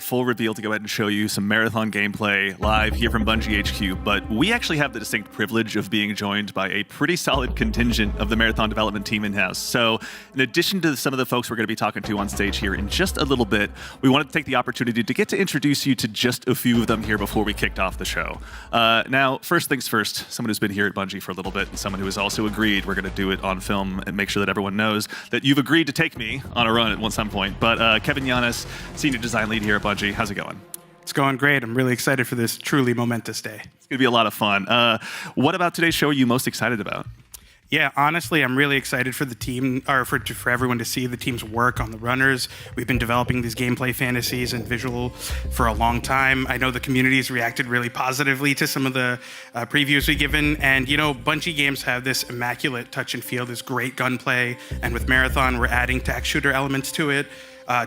our full reveal to go ahead and show you some marathon gameplay live here from Bungie HQ, but we actually have the distinct privilege of being joined by a pretty solid contingent of the marathon development team in-house. So in addition to some of the folks we're going to be talking to on stage here in just a little bit, we wanted to take the opportunity to get to introduce you to just a few of them here before we kicked off the show. Now, first things first, someone who's been here at Bungie for a little bit and someone who has also agreed we're going to do it on film and make sure that everyone knows that you've agreed to take me on a run at some point. But Kevin Yanis, Senior Design Lead here at Bungie. How's it going? It's going great. I'm really excited for this truly momentous day. It's going to be a lot of fun. What about today's show are you most excited about? Yeah, honestly, I'm really excited for the team, or for everyone to see the team's work on the runners. We've been developing these gameplay fantasies and visual for a long time. I know the community's reacted really positively to some of the previews we've given. And, you know, Bungie games have this immaculate touch and feel, this great gunplay. And with Marathon, we're adding tact shooter elements to it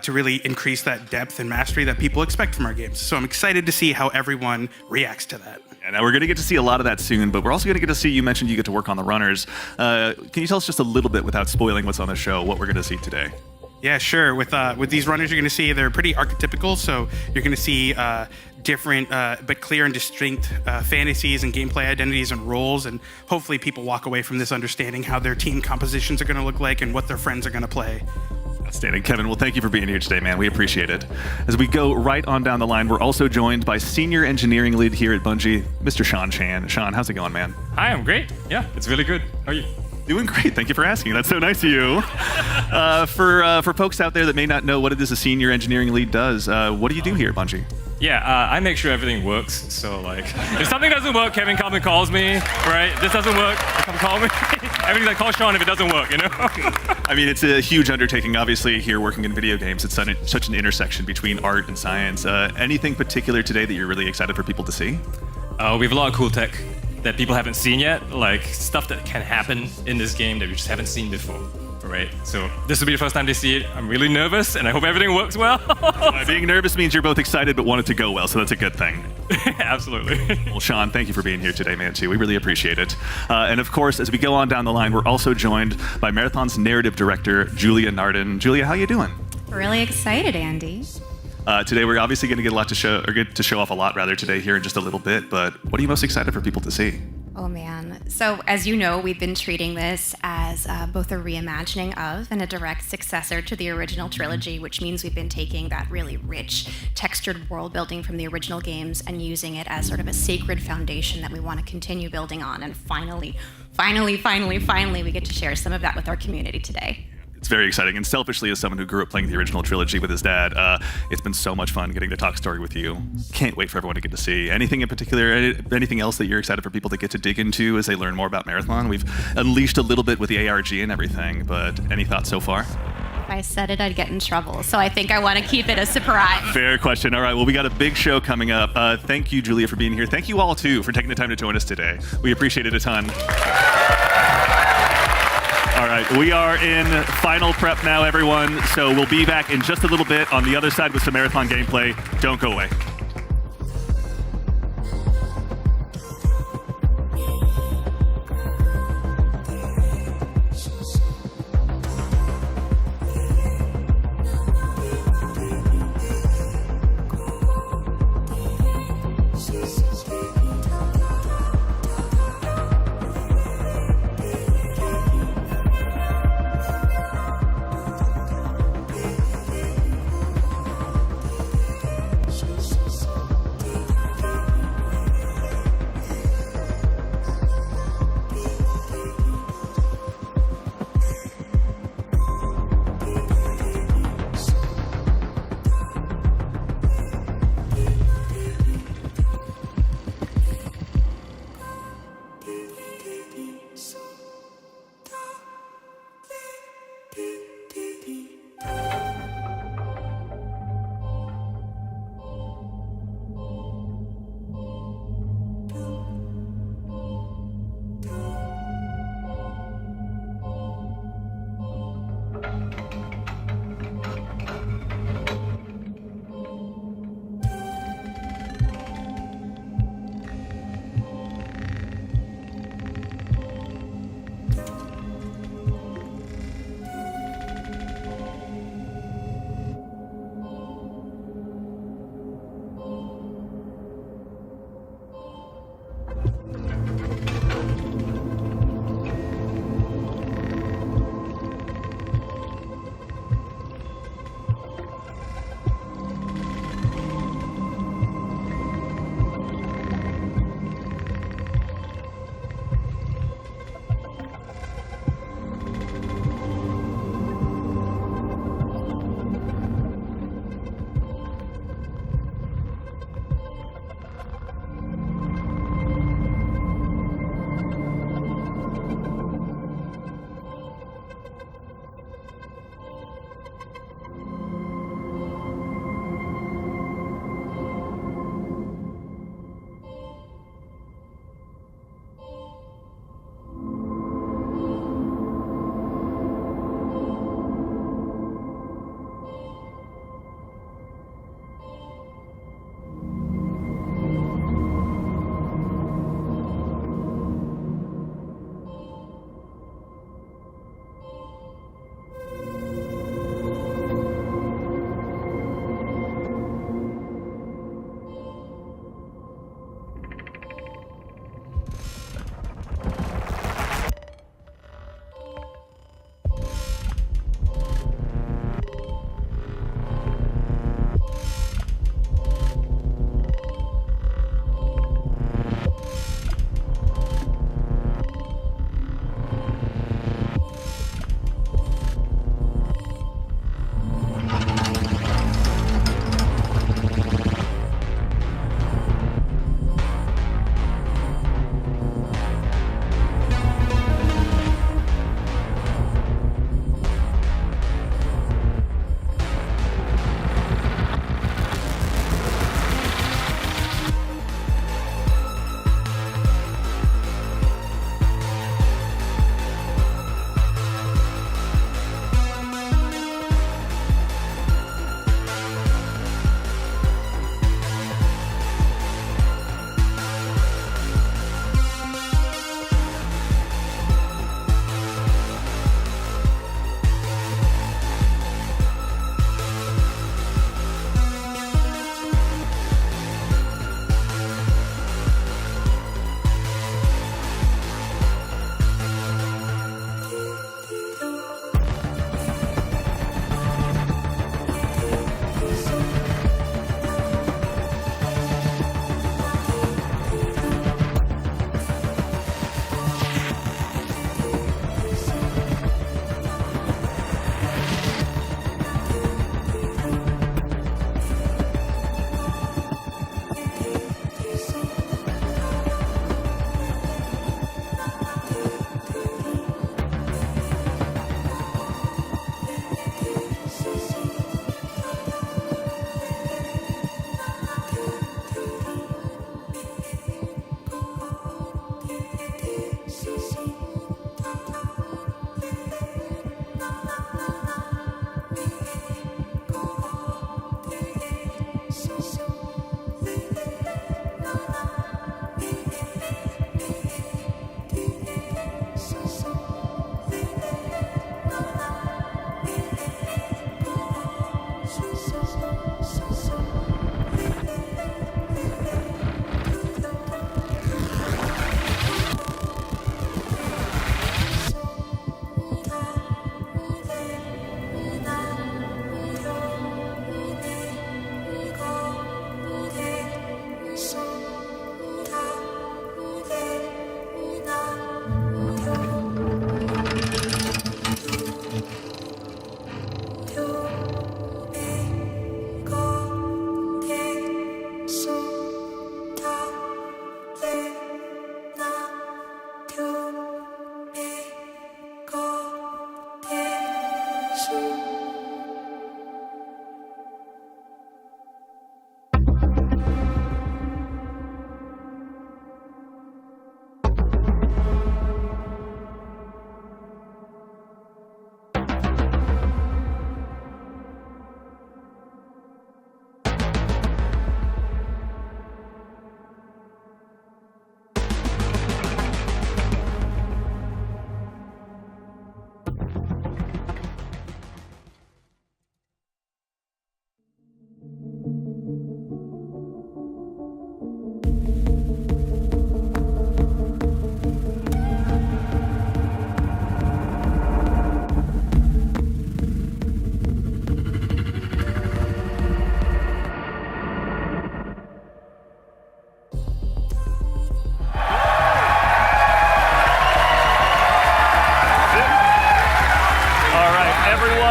to really increase that depth and mastery that people expect from our games. So I'm excited to see how everyone reacts to that. Now we're going to get to see a lot of that soon, but we're also going to get to see, you mentioned you get to work on the runners. Can you tell us just a little bit, without spoiling what's on the show, what we're going to see today? Yeah, sure. With these runners, you're going to see they're pretty archetypical. So you're going to see different but clear and distinct fantasies and gameplay identities and roles. And hopefully people walk away from this understanding how their team compositions are going to look like and what their friends are going to play. Outstanding. Kevin, well, thank you for being here today, man. We appreciate it. As we go right on down the line, we're also joined by Senior Engineering Lead here at Bungie, Mr. Sean Chan. Sean, how's it going, man? Hi, I'm great. Yeah, it's really good. How are you? Doing great. Thank you for asking. That's so nice of you. For folks out there that may not know what it is a Senior Engineering Lead does, what do you do here at Bungie? Yeah, I make sure everything works. So, like, if something doesn't work, Kevin comes and calls me, right? This doesn't work, come call me. Everything's like, call Sean if it doesn't work, you know? I mean, it's a huge undertaking, obviously, here working in video games. It's such an intersection between art and science. Anything particular today that you're really excited for people to see? We have a lot of cool tech that people haven't seen yet, like stuff that can happen in this game that we just haven't seen before. Right, so this will be the first time they see it. I'm really nervous, and I hope everything works well. Being nervous means you're both excited but want it to go well, so that's a good thing. Absolutely. Well, Sean, thank you for being here today, man, too. We really appreciate it. And of course, as we go on down the line, we're also joined by Marathon's narrative director, Julia Narden. Julia, how you doing? Really excited, Andy. Today, we're obviously going to get to show off a lot rather today here in just a little bit. But what are you most excited for people to see? Oh man. So as you know, we've been treating this as both a reimagining of and a direct successor to the original trilogy, which means we've been taking that really rich, textured world building from the original games and using it as sort of a sacred foundation that we want to continue building on. And finally, we get to share some of that with our community today. It's very exciting, and selfishly, as someone who grew up playing the original trilogy with his dad, it's been so much fun getting to talk story with you. Can't wait for everyone to get to see. Anything in particular, anything else that you're excited for people to get to dig into as they learn more about Marathon? We've unleashed a little bit with the ARG and everything, but any thoughts so far? If I said it, I'd get in trouble, so I think I want to keep it a surprise. Fair question. All right, well, we got a big show coming up. Thank you, Julia, for being here. Thank you all, too, for taking the time to join us today. We appreciate it a ton. All right, we are in final prep now, everyone. So we'll be back in just a little bit on the other side with some Marathon gameplay. Don't go away.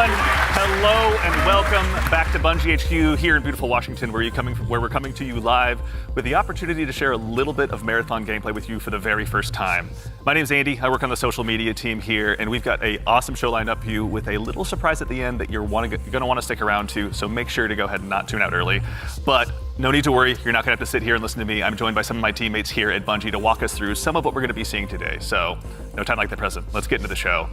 everyone. Hello and welcome back to Bungie HQ here in beautiful Washington, where we're coming to you live with the opportunity to share a little bit of Marathon gameplay with you for the very first time. My name's Andy. I work on the social media team here, and we've got an awesome show lined up for you with a little surprise at the end that you're going to want to stick around to. So make sure to go ahead and not tune out early. But no need to worry. You're not going to have to sit here and listen to me. I'm joined by some of my teammates here at Bungie to walk us through some of what we're going to be seeing today. So no time like the present. Let's get into the show.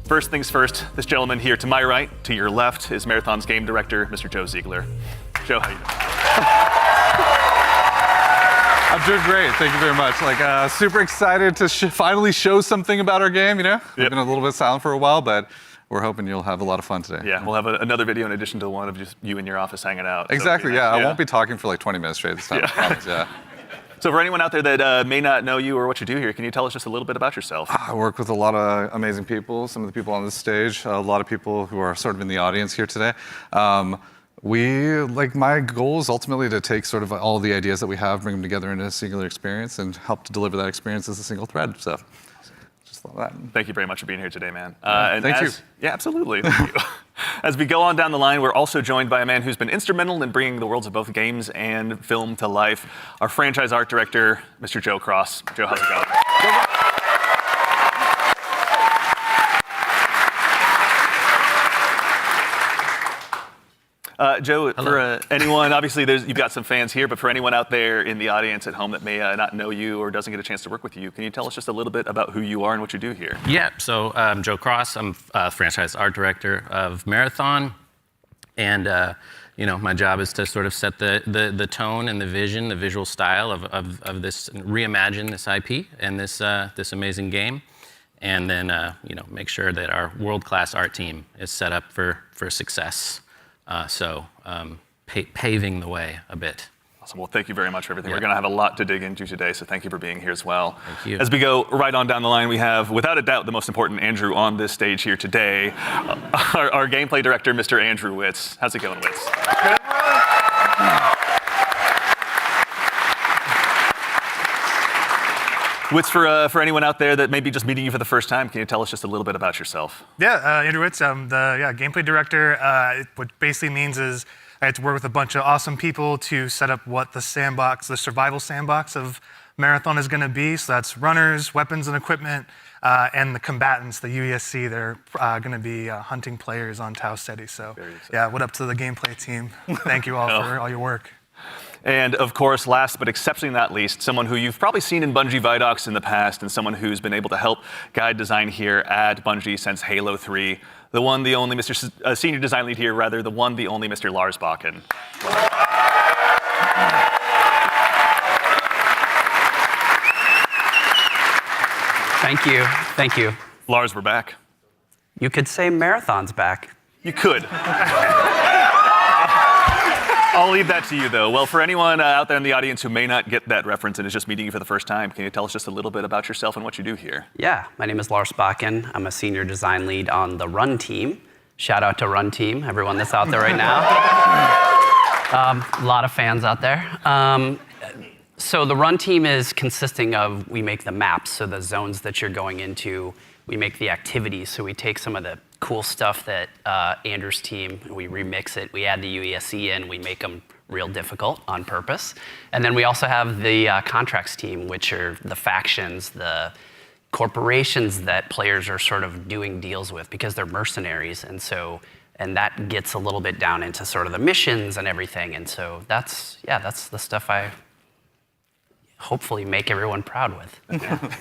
First things first, this gentleman here to my right, to your left, is Marathon's game director, Mr. Joe Ziegler. Joe, how you doing? I'm doing great, thank you very much. Super excited to finally show something about our game, you know? We've been a little bit silent for a while, but we're hoping you'll have a lot of fun today. Yeah, we'll have another video in addition to the one of just you in your office hanging out. Exactly, so, I won't be talking for like 20 minutes straight this time, I promise, So for anyone out there that may not know you or what you do here, can you tell us just a little bit about yourself? I work with a lot of amazing people, some of the people on this stage, a lot of people who are sort of in the audience here today. My goal is ultimately to take sort of all the ideas that we have, bring them together into a singular experience and help to deliver that experience as a single thread. So just love that. Thank you very much for being here today, man. Thank you. Yeah, absolutely. Thank you. As we go on down the line, we're also joined by a man who's been instrumental in bringing the worlds of both games and film to life, our franchise art director, Mr. Joe Cross. Joe, how's it going? Joe, for anyone, obviously you've got some fans here, but for anyone out there in the audience at home that may not know you or doesn't get a chance to work with you, can you tell us just a little bit about who you are and what you do here? Yeah, so I'm Joe Cross. I'm franchise art director of Marathon. And my job is to sort of set the tone and the vision, the visual style of this, reimagine this IP and this amazing game. And then, make sure that our world-class art team is set up for success. Paving the way a bit. Awesome. Well, thank you very much for everything. We're going to have a lot to dig into today, so thank you for being here as well. Thank you. As we go right on down the line, we have, without a doubt, the most important Andrew on this stage here today, our gameplay director, Mr. Andrew Witz. How's it going, Witz? Witz, for anyone out there that may be just meeting you for the first time, can you tell us just a little bit about yourself? Yeah, Andrew Witz. I'm the gameplay director. What basically means is I had to work with a bunch of awesome people to set up what the survival sandbox of Marathon is going to be. So that's runners, weapons and equipment, and the combatants, the UESC. They're going to be hunting players on Tau Ceti. So what up to the gameplay team? Thank you all for all your work. And of course, last but exceptionally not least, someone who you've probably seen in Bungie Vidocs in the past and someone who's been able to help guide design here at Bungie since Halo 3. The one, the only Mr. Senior Design Lead here, rather, the one, the only Mr. Lars Bakken. Thank you. Lars, we're back. You could say Marathon's back. You could. I'll leave that to you, though. Well, for anyone out there in the audience who may not get that reference and is just meeting you for the first time, can you tell us just a little bit about yourself and what you do here? Yeah, my name is Lars Bakken. I'm a senior design lead on the Run team. Shout out to Run team, everyone that's out there right now. A lot of fans out there. So the Run team is consisting of, we make the maps, so the zones that you're going into. We make the activities, so we take some of the cool stuff that Andrew's team, we remix it, we add the UESC in, we make them real difficult on purpose. And then we also have the contracts team, which are the factions, the corporations that players are sort of doing deals with because they're mercenaries. And that gets a little bit down into sort of the missions and everything. And so that's the stuff I hopefully make everyone proud with.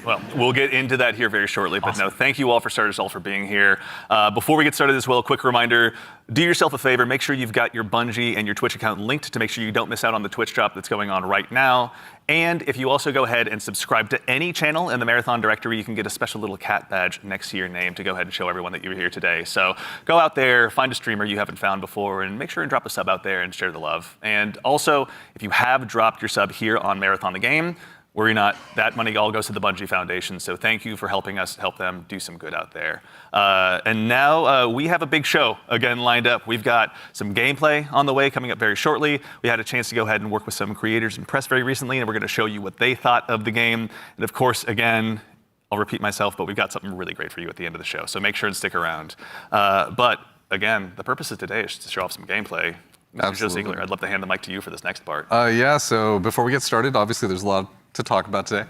Well, we'll get into that here very shortly, but no, thank you all for starters all for being here. Before we get started as well, a quick reminder, do yourself a favor, make sure you've got your Bungie and your Twitch account linked to make sure you don't miss out on the Twitch drop that's going on right now. And if you also go ahead and subscribe to any channel in the Marathon directory, you can get a special little cat badge next to your name to go ahead and show everyone that you were here today. So go out there, find a streamer you haven't found before, and make sure and drop a sub out there and share the love. And also, if you have dropped your sub here on Marathon the Game, worry not, that money all goes to the Bungie Foundation, so thank you for helping us help them do some good out there. And now we have a big show again lined up. We've got some gameplay on the way coming up very shortly. We had a chance to go ahead and work with some creators and press very recently, and we're going to show you what they thought of the game. And of course, again, I'll repeat myself, but we've got something really great for you at the end of the show, so make sure and stick around. But again, the purpose of today is to show off some gameplay. Mr. Joe Ziegler, I'd love to hand the mic to you for this next part. Yeah, so before we get started, obviously there's a lot to talk about today.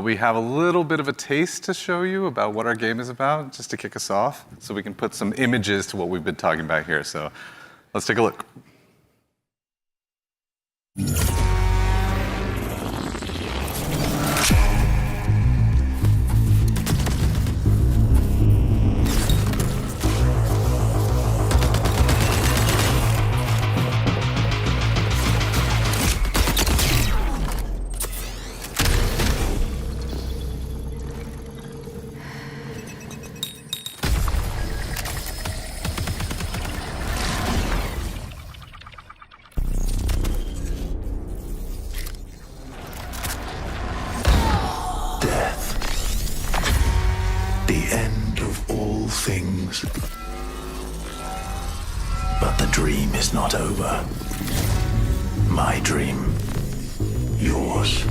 We have a little bit of a taste to show you about what our game is about, just to kick us off, so we can put some images to what we've been talking about here. So let's take a look. The end of all things. But the dream is not over. My dream. Yours.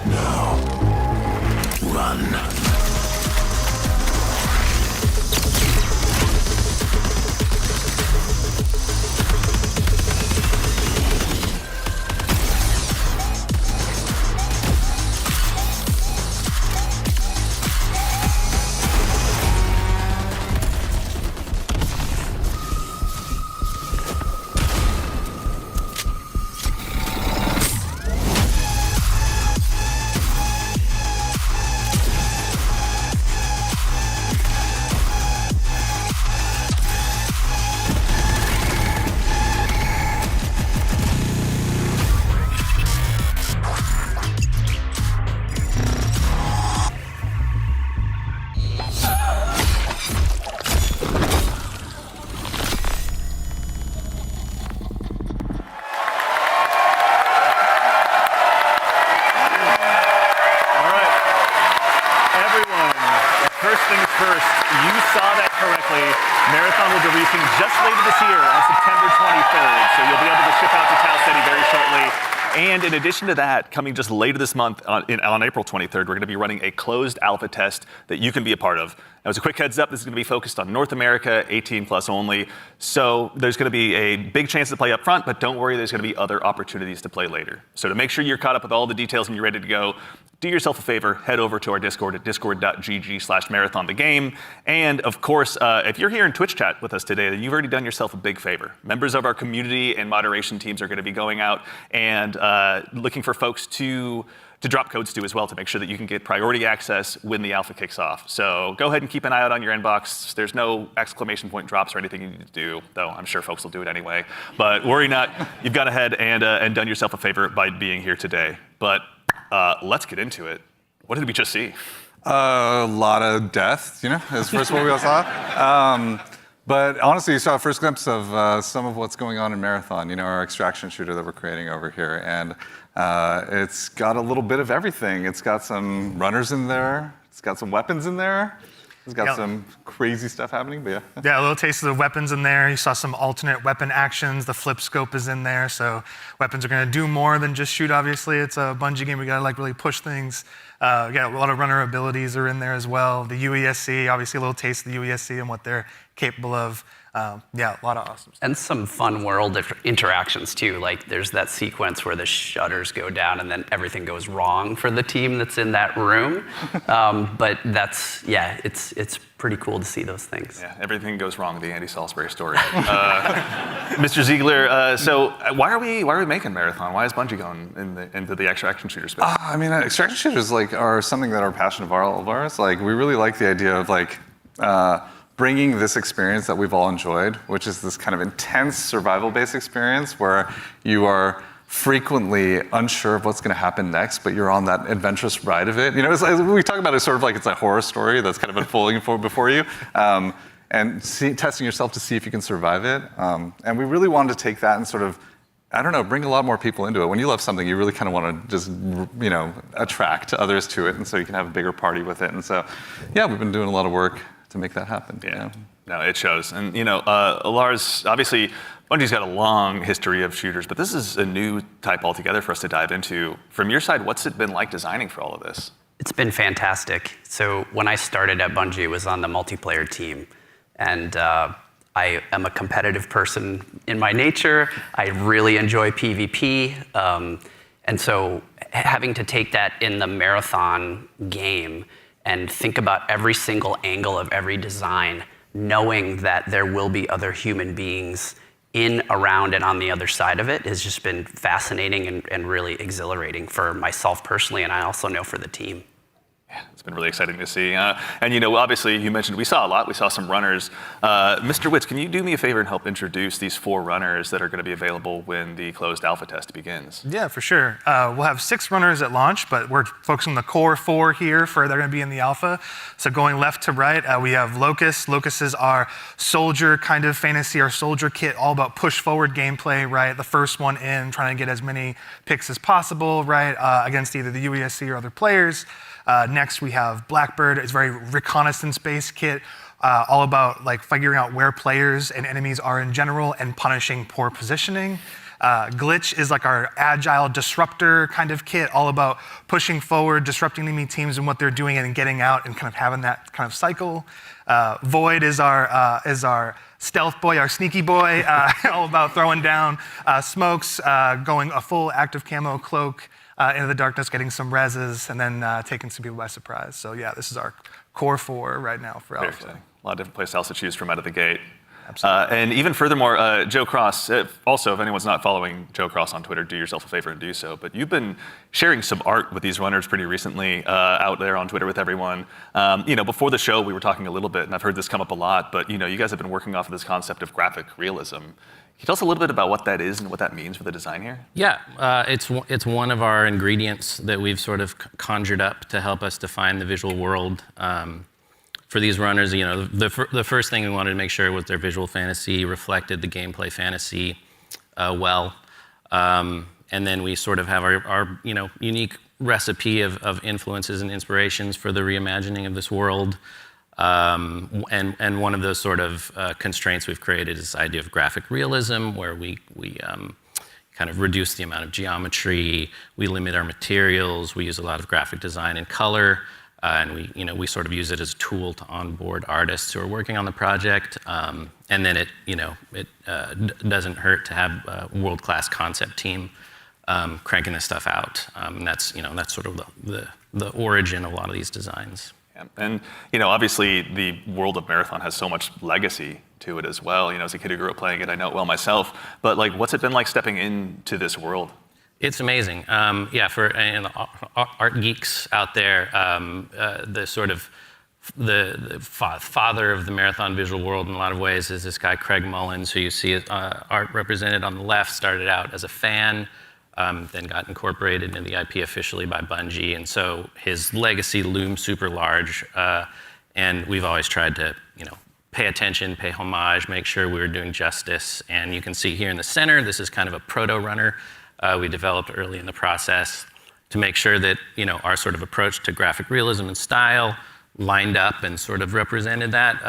Now. Run. Marathon will be releasing just later this year on September 23rd, so you'll be able to ship out to Tau City very shortly. And in addition to that, coming just later this month on April 23rd, we're going to be running a closed alpha test that you can be a part of. Now, as a quick heads up, this is going to be focused on North America, 18 plus only. So there's going to be a big chance to play up front, but don't worry, there's going to be other opportunities to play later. So to make sure you're caught up with all the details and you're ready to go, do yourself a favor, head over to our Discord at discord.gg/marathonthegame. And of course, if you're here in Twitch chat with us today, then you've already done yourself a big favor. Members of our community and moderation teams are going to be going out and looking for folks to drop codes to as well to make sure that you can get priority access when the alpha kicks off. So go ahead and keep an eye out on your inbox. There's no exclamation point drops or anything you need to do, though I'm sure folks will do it anyway. But worry not, you've gone ahead and done yourself a favor by being here today. But let's get into it. What did we just see? A lot of death, is first what we all saw. But honestly, you saw a first glimpse of some of what's going on in Marathon, our extraction shooter that we're creating over here. And it's got a little bit of everything. It's got some runners in there. It's got some weapons in there. It's got some crazy stuff happening, but yeah. Yeah, a little taste of the weapons in there. You saw some alternate weapon actions. The flip scope is in there, so weapons are going to do more than just shoot, obviously. It's a Bungie game. We got to really push things. A lot of runner abilities are in there as well. The UESC, obviously a little taste of the UESC and what they're capable of. A lot of awesome stuff. And some fun world interactions too. Like there's that sequence where the shutters go down and then everything goes wrong for the team that's in that room. But that's, it's pretty cool to see those things. Yeah, everything goes wrong, the Andy Salisbury story. Mr. Ziegler, so why are we making Marathon? Why is Bungie going into the extraction shooter space? Extraction shooters are something that are passion of all of ours. We really like the idea of bringing this experience that we've all enjoyed, which is this kind of intense survival-based experience where you are frequently unsure of what's going to happen next, but you're on that adventurous ride of it. We talk about it sort of like it's a horror story that's kind of unfolding before you, and testing yourself to see if you can survive it. And we really wanted to take that and sort of, bring a lot more people into it. When you love something, you really kind of want to just, attract others to it, and so you can have a bigger party with it. And so, we've been doing a lot of work to make that happen. Yeah. No, it shows. And, Lars, obviously, Bungie's got a long history of shooters, but this is a new type altogether for us to dive into. From your side, what's it been like designing for all of this? It's been fantastic. So when I started at Bungie, it was on the multiplayer team. And I am a competitive person in my nature. I really enjoy PvP. And so having to take that in the marathon game and think about every single angle of every design, knowing that there will be other human beings in, around, and on the other side of it has just been fascinating and really exhilarating for myself personally, and I also know for the team. It's been really exciting to see. And obviously you mentioned we saw a lot. We saw some runners. Mr. Witz, can you do me a favor and help introduce these 4 runners that are going to be available when the closed alpha test begins? Yeah, for sure. We'll have 6 runners at launch, but we're focusing on the core 4 here they're going to be in the alpha. So going left to right, we have Locust. Locust is our soldier kind of fantasy, our soldier kit, all about push forward gameplay, right? The first one in, trying to get as many picks as possible, right? Against either the UESC or other players. Next, we have Blackbird. It's a very reconnaissance-based kit, all about like figuring out where players and enemies are in general and punishing poor positioning. Glitch is like our agile disruptor kind of kit, all about pushing forward, disrupting enemy teams and what they're doing, and then getting out and kind of having that kind of cycle. Void is our stealth boy, our sneaky boy, all about throwing down smokes, going a full active camo cloak. Into the darkness, getting some reses, and then taking some people by surprise. So yeah, this is our core 4 right now for Very alpha. exciting. A lot of different plays else to choose from out of the gate. Absolutely. And even furthermore, Joe Cross, also, if anyone's not following Joe Cross on Twitter, do yourself a favor and do so. But you've been sharing some art with these runners pretty recently out there on Twitter with everyone. Before the show, we were talking a little bit, and I've heard this come up a lot, but you guys have been working off of this concept of graphic realism. Can you tell us a little bit about what that is and what that means for the design here? Yeah, it's one of our ingredients that we've sort of conjured up to help us define the visual world. For these runners, the first thing we wanted to make sure was their visual fantasy reflected the gameplay fantasy well. And then we sort of have our unique recipe of influences and inspirations for the reimagining of this world. And one of those sort of constraints we've created is this idea of graphic realism, where we kind of reduce the amount of geometry, we limit our materials, we use a lot of graphic design and color, and we sort of use it as a tool to onboard artists who are working on the project. And then it doesn't hurt to have a world-class concept team cranking this stuff out. And that's sort of the origin of a lot of these designs. Yeah. And obviously the world of Marathon has so much legacy to it as well. As a kid who grew up playing it, I know it well myself. But what's it been like stepping into this world? It's amazing. For art geeks out there, the sort of the father of the Marathon visual world in a lot of ways is this guy Craig Mullins, who you see art represented on the left. Started out as a fan. Then got incorporated into the IP officially by Bungie, and so his legacy looms super large. And we've always tried to, pay attention, pay homage, make sure we were doing justice. And you can see here in the center, this is kind of a proto-runner we developed early in the process to make sure that, our sort of approach to graphic realism and style lined up and sort of represented that.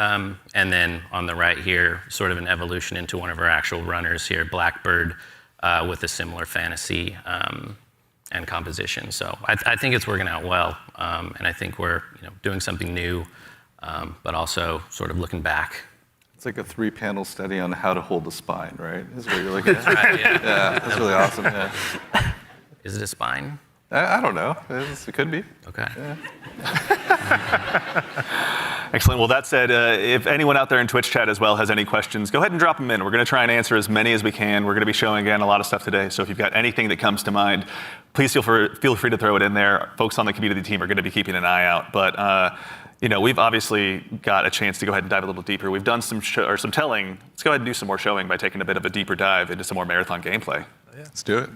And then on the right here, sort of an evolution into one of our actual runners here, Blackbird. With a similar fantasy and composition. So I think it's working out well, and I think we're doing something new, but also sort of looking back. It's like a 3-panel study on how to hold the spine, right? Is what you're looking at. Right, yeah. Yeah, that's really awesome. Yeah. Is it a spine? I don't know. It could be. Okay. Yeah. Excellent. Well, that said, if anyone out there in Twitch chat as well has any questions, go ahead and drop them in. We're going to try and answer as many as we can. We're going to be showing, again, a lot of stuff today. So if you've got anything that comes to mind, please feel free to throw it in there. Folks on the community team are going to be keeping an eye out. But we've obviously got a chance to go ahead and dive a little deeper. We've done some telling. Let's go ahead and do some more showing by taking a bit of a deeper dive into some more Marathon gameplay. Yeah. Let's do it.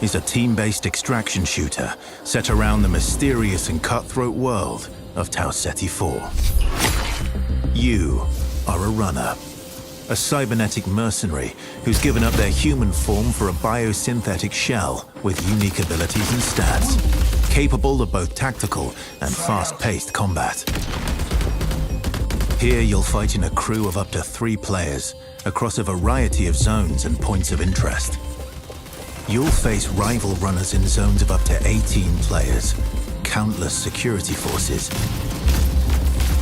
is a team-based extraction shooter set around the mysterious and cutthroat world of Tau Ceti 4. You are a runner, a cybernetic mercenary who's given up their human form for a biosynthetic shell with unique abilities and stats, capable of both tactical and fast-paced combat. Here you'll fight in a crew of up to 3 players across a variety of zones and points of interest. You'll face rival runners in zones of up to 18 players, countless security forces,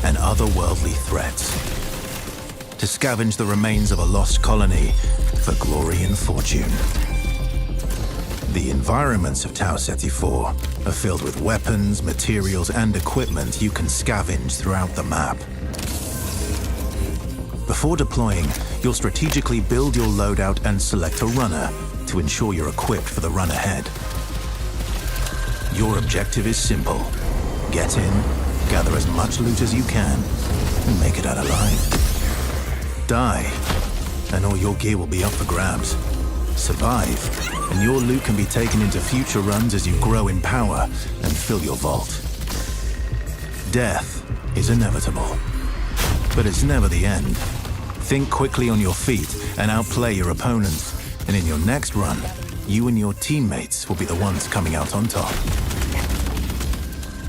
and otherworldly threats, to scavenge the remains of a lost colony for glory and fortune. The environments of Tau Ceti 4 are filled with weapons, materials, and equipment you can scavenge throughout the map. Before deploying, you'll strategically build your loadout and select a runner to ensure you're equipped for the run ahead. Your objective is simple. Get in, gather as much loot as you can, and make it out alive. Die, and all your gear will be up for grabs. Survive, and your loot can be taken into future runs as you grow in power and fill your vault. Death is inevitable, but it's never the end. Think quickly on your feet and outplay your opponents, and in your next run, you and your teammates will be the ones coming out on top.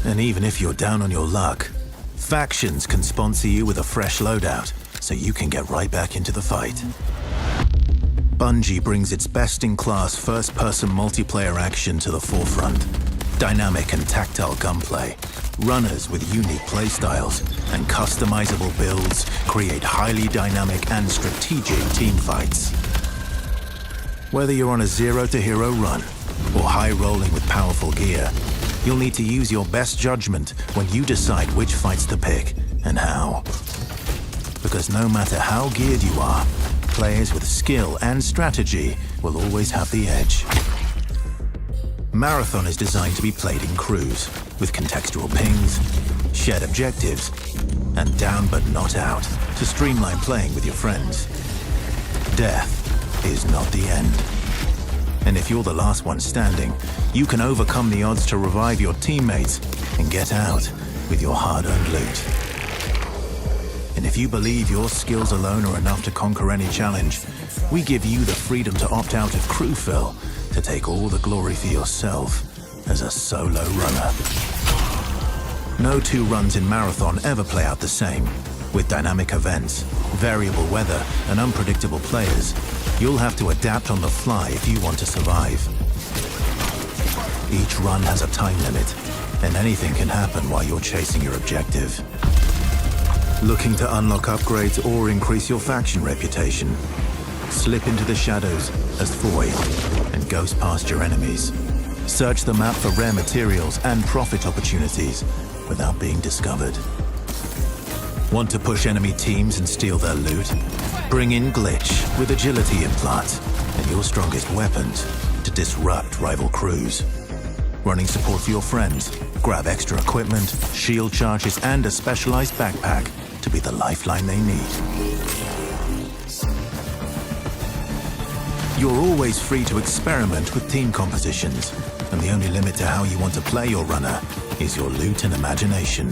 And even if you're down on your luck, factions can sponsor you with a fresh loadout, so you can get right back into the fight. Bungie brings its best-in-class first-person multiplayer action to the forefront. Dynamic and tactile gunplay, runners with unique playstyles, and customizable builds create highly dynamic and strategic team fights. Whether you're on a zero-to-hero run or high-rolling with powerful gear, you'll need to use your best judgment when you decide which fights to pick and how. Because no matter how geared you are, players with skill and strategy will always have the edge. Marathon is designed to be played in crews, with contextual pings, shared objectives, and down but not out, to streamline playing with your friends. Death is not the end. And if you're the last one standing, you can overcome the odds to revive your teammates and get out with your hard-earned loot. And if you believe your skills alone are enough to conquer any challenge, we give you the freedom to opt out of crew fill to take all the glory for yourself as a solo runner. No 2 runs in Marathon ever play out the same. With dynamic events, variable weather, and unpredictable players, you'll have to adapt on the fly if you want to survive. Each run has a time limit, and anything can happen while you're chasing your objective. Looking to unlock upgrades or increase your faction reputation? Slip into the shadows as Void and ghost past your enemies. Search the map for rare materials and profit opportunities without being discovered. Want to push enemy teams and steal their loot? Bring in Glitch with agility implants and your strongest weapons to disrupt rival crews. Running support for your friends? Grab extra equipment, shield charges, and a specialized backpack to be the lifeline they need. You're always free to experiment with team compositions, and the only limit to how you want to play your runner is your loot and imagination.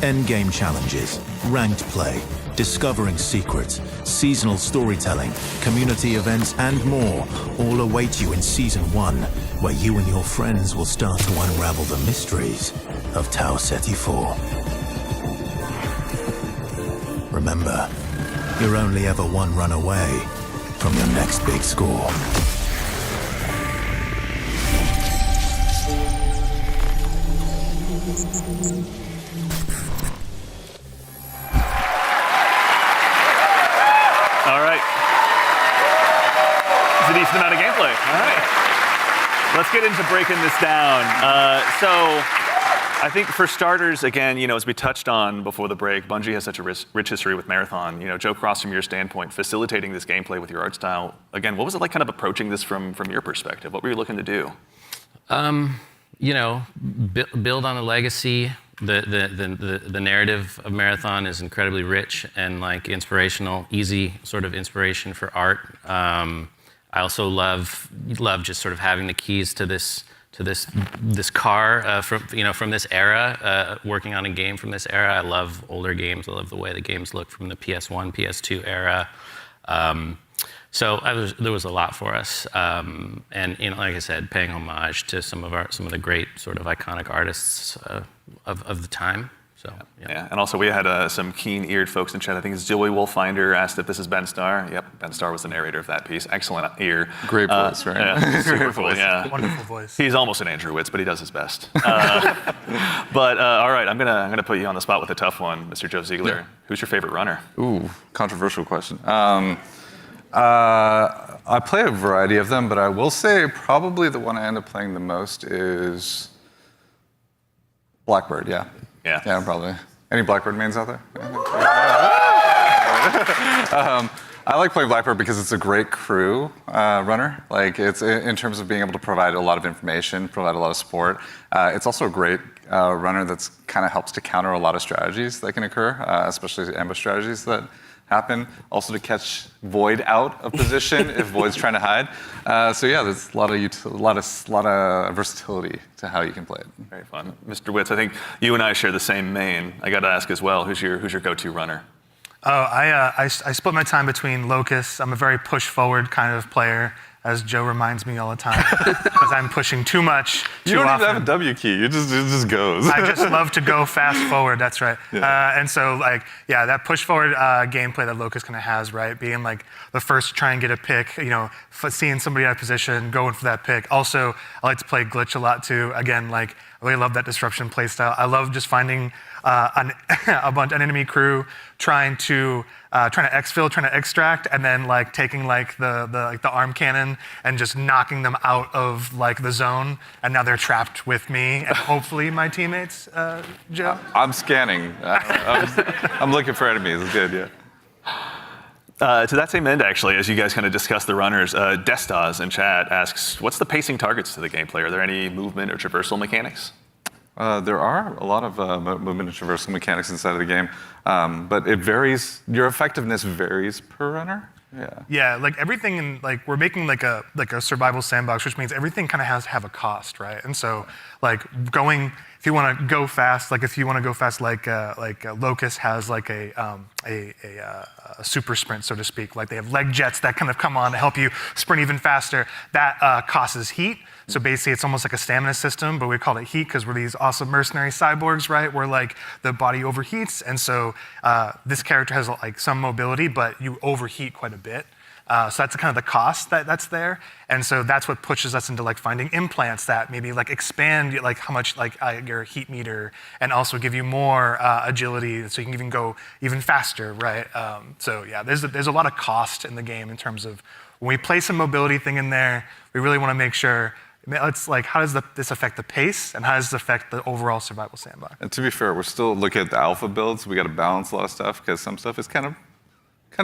Endgame challenges, ranked play, discovering secrets, seasonal storytelling, community events, and more all await you in Season 1, where you and your friends will start to unravel the mysteries of Tau Ceti 4. Remember, you're only ever one run away from your next big score. All right. It's a decent amount of gameplay. All right. Let's get into breaking this down. So I think for starters, again, as we touched on before the break, Bungie has such a rich history with Marathon. Joe Cross, from your standpoint, facilitating this gameplay with your art style, again, what was it like kind of approaching this from your perspective? What were you looking to do? Build on the legacy. The narrative of Marathon is incredibly rich and inspirational, easy sort of inspiration for art. I also love just sort of having the keys to this car from this era, working on a game from this era. I love older games. I love the way the games look from the PS1, PS2 era. So there was a lot for us, and like I said, paying homage to some of the great sort of iconic artists of the time. So yeah. And also we had some keen-eared folks in chat. I think it's Joey Wolfinder asked if this is Ben Starr. Yep, Ben Starr was the narrator of that piece. Excellent ear. Great voice, right? Yeah, super cool. Yeah, Wonderful voice. He's almost an Andrew Witz, but he does his best. But all right, I'm gonna put you on the spot with a tough one, Mr. Joe Ziegler. Yeah. Who's your favorite runner? Ooh, controversial question. I play a variety of them, but I will say probably the one I end up playing the most is Blackbird. Yeah. Yeah, probably. Any Blackbird mains out there? I like playing Blackbird because it's a great crew runner. Like it's in terms of being able to provide a lot of information, provide a lot of support. It's also a great runner that's kind of helps to counter a lot of strategies that can occur, especially ambush strategies that happen. Also to catch Void out of position if Void's trying to hide. So yeah, there's a lot of versatility to how you can play it. Very fun, Mr. Witz. I think you and I share the same main. I got to ask as well. Who's your go-to runner? Oh, I split my time between Locust. I'm a very push-forward kind of player, as Joe reminds me all the time, because I'm pushing too much, too You don't often. even have a W key. It just goes. I just love to go fast forward. That's right. Yeah. And so, that push-forward gameplay that Locust kind of has, right? Being like the first to try and get a pick, seeing somebody out of position, going for that pick. Also, I like to play glitch a lot too. Again, I really love that disruption playstyle. I love just finding an enemy crew trying to exfil, trying to extract, and then taking the arm cannon and just knocking them out of the zone, and now they're trapped with me and hopefully my teammates. Joe. I'm scanning. I'm looking for enemies. It's good, yeah. To that same end, actually, as you guys kind of discuss the runners, Destas in chat asks, what's the pacing targets to the gameplay? Are there any movement or traversal mechanics? There are a lot of movement and traversal mechanics inside of the game, but it varies. Your effectiveness varies per runner. Yeah. Yeah, everything we're making a survival sandbox, which means everything kind of has to have a cost, right? And so if you want to go fast, Locust has a super sprint, so to speak. They have leg jets that kind of come on to help you sprint even faster. That causes heat. So basically, it's almost like a stamina system, but we call it heat because we're these awesome mercenary cyborgs, right? Where the body overheats, and so this character has some mobility, but you overheat quite a bit. So that's kind of the cost that's there, and so that's what pushes us into finding implants that maybe expand how much your heat meter, and also give you more agility, so you can even go even faster, right? So yeah, there's a lot of cost in the game in terms of when we place a mobility thing in there, we really want to make sure. It's how does this affect the pace, and how does this affect the overall survival sandbox? And to be fair, we're still looking at the alpha builds. We got to balance a lot of stuff because some stuff is kind of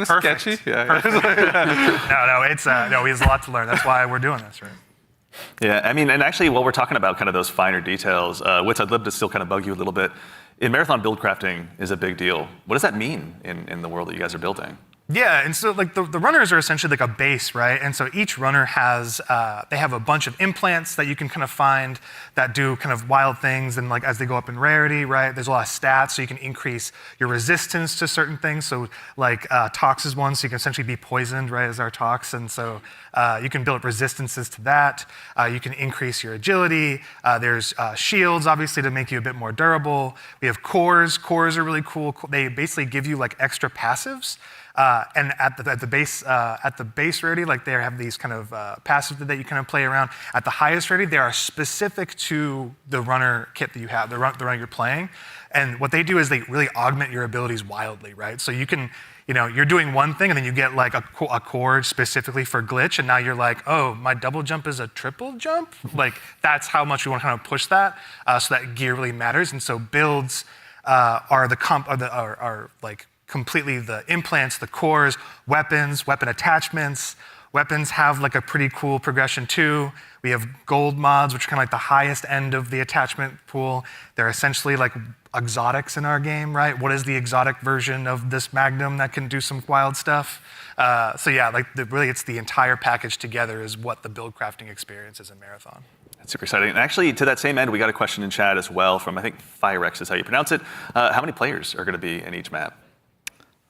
sketchy. Yeah. No, we have a lot to learn. That's why we're doing this, right? Yeah, I mean, and actually, while we're talking about kind of those finer details, Witz, I'd love to still kind of bug you a little bit. In Marathon, build crafting is a big deal. What does that mean in the world that you guys are building? Yeah, and so the runners are essentially a base, right? And so each runner has, they have a bunch of implants that you can kind of find that do kind of wild things, and as they go up in rarity, right? There's a lot of stats, so you can increase your resistance to certain things. So Tox is one, so you can essentially be poisoned, right, as our Tox, and so you can build up resistances to that. You can increase your agility. There's shields, obviously, to make you a bit more durable. We have cores. Cores are really cool. They basically give you extra passives. And at the base rarity, they have these kind of passives that you kind of play around. At the highest rarity, they are specific to the runner kit that you have, the runner you're playing. And what they do is they really augment your abilities wildly, right? So you can, you're doing one thing, and then you get a core specifically for glitch, and now you're oh, my double jump is a triple jump? That's how much we want to kind of push that, so that gear really matters. And so builds are completely the implants, the cores, weapons, weapon attachments. Weapons have a pretty cool progression too. We have gold mods, which are kind of the highest end of the attachment pool. They're essentially exotics in our game, right? What is the exotic version of this Magnum that can do some wild stuff? So yeah, like really it's the entire package together is what the build crafting experience is in Marathon. That's super exciting. And actually, to that same end, we got a question in chat as well from, I think, Firex is how you pronounce it. How many players are going to be in each map?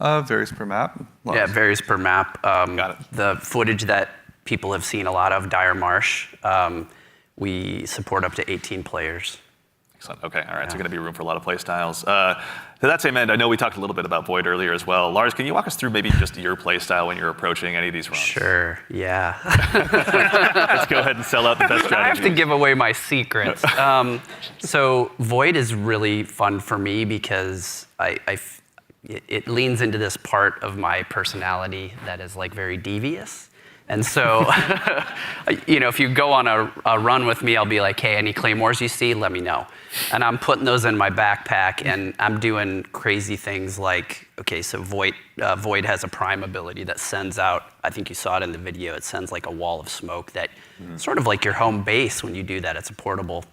Varies per map. Yeah, it varies per map. Got it. The footage that people have seen a lot of, Dire Marsh, we support up to 18 players. Excellent. Okay. All right. So going to be room for a lot of play styles. To that same end, I know we talked a little bit about Void earlier as well. Lars, can you walk us through maybe just your play style when you're approaching any of these runs? Sure, yeah. Let's go ahead and sell out the best strategy. I have to give away my secrets. So Void is really fun for me because it leans into this part of my personality that is like very devious. And so, if you go on a run with me, I'll be like, hey, any claymores you see, let me know. And I'm putting those in my backpack, and I'm doing crazy things like, okay, so Void has a prime ability that sends out, I think you saw it in the video, it sends like a wall of smoke that sort of like your home base when you do that, it's a portable.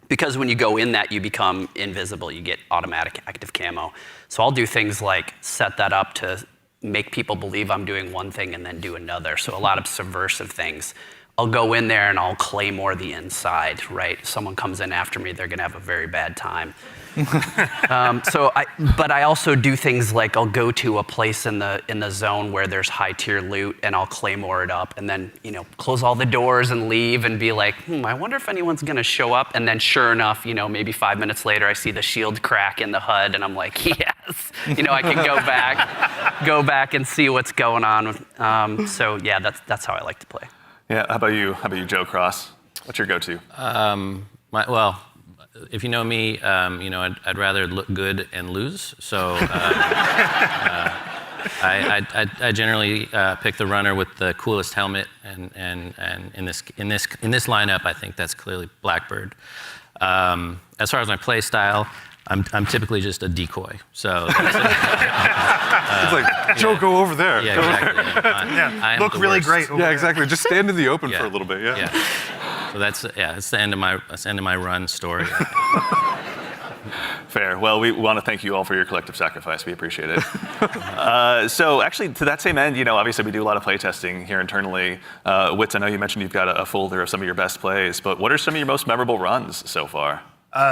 Because when you go in that, you become invisible, you get automatic active camo. So I'll do things like set that up to make people believe I'm doing one thing and then do another. So a lot of subversive things. I'll go in there and I'll claymore the inside, right? If someone comes in after me, they're gonna have a very bad time. But I also do things like I'll go to a place in the zone where there's high tier loot and I'll claymore it up and then close all the doors and leave and be like, I wonder if anyone's gonna show up. And then sure enough, maybe 5 minutes later I see the shield crack in the HUD and I'm like, yes, I can go back and see what's going on. So yeah, that's how I like to play. Yeah. How about you, Joe Cross? What's your go-to? Well, if you know me, I'd rather look good and lose. So I generally pick the runner with the coolest helmet, and in this lineup, I think that's clearly Blackbird. As far as my play style, I'm typically just a decoy. So it's like, Joe, go over there. Yeah, exactly. I am look the really worst. great. Yeah, exactly. Just stand in the open for a little bit. Yeah. So that's the end of my run story. Fair. Well, we want to thank you all for your collective sacrifice. We appreciate it. So actually, to that same end, obviously we do a lot of play testing here internally. Witz, I know you mentioned you've got a folder of some of your best plays, but what are some of your most memorable runs so far?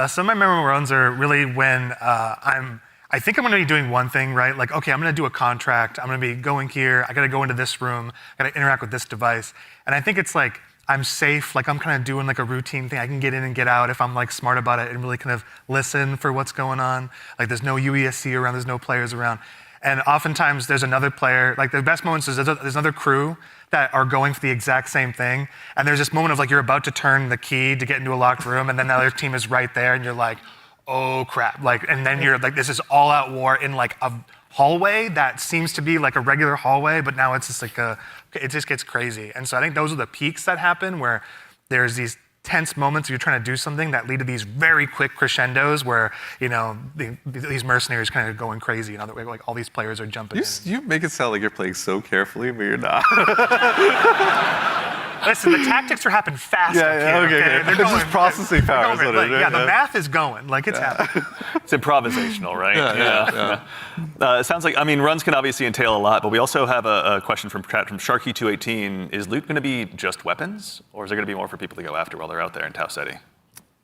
Some of my memorable runs are really when I think I'm going to be doing one thing, right? Like, okay, I'm going to do a contract. I'm going to be going here. I got to go into this room. I got to interact with this device. And I think it's like, I'm safe, like I'm kind of doing like a routine thing. I can get in and get out if I'm like smart about it and really kind of listen for what's going on. Like there's no UESC around, there's no players around. And oftentimes there's another player, like the best moments is there's another crew that are going for the exact same thing. And there's this moment of like you're about to turn the key to get into a locked room and then the other team is right there and you're like, oh crap. Like, and then you're like, this is all out war in like a hallway that seems to be like a regular hallway, but now it's just like it just gets crazy. And so I think those are the peaks that happen where there's these tense moments where you're trying to do something that lead to these very quick crescendos where, these mercenaries kind of going crazy and like all these players are jumping in. You make it sound like you're playing so carefully, but you're not. Listen, the tactics are happening fast up here, okay? They're just processing power. The math is going, like it's happening. It's improvisational, right? Yeah. It sounds like, runs can obviously entail a lot, but we also have a question from Sharky218. Is loot going to be just weapons, or is there going to be more for people to go after while they're out there in Tau Ceti?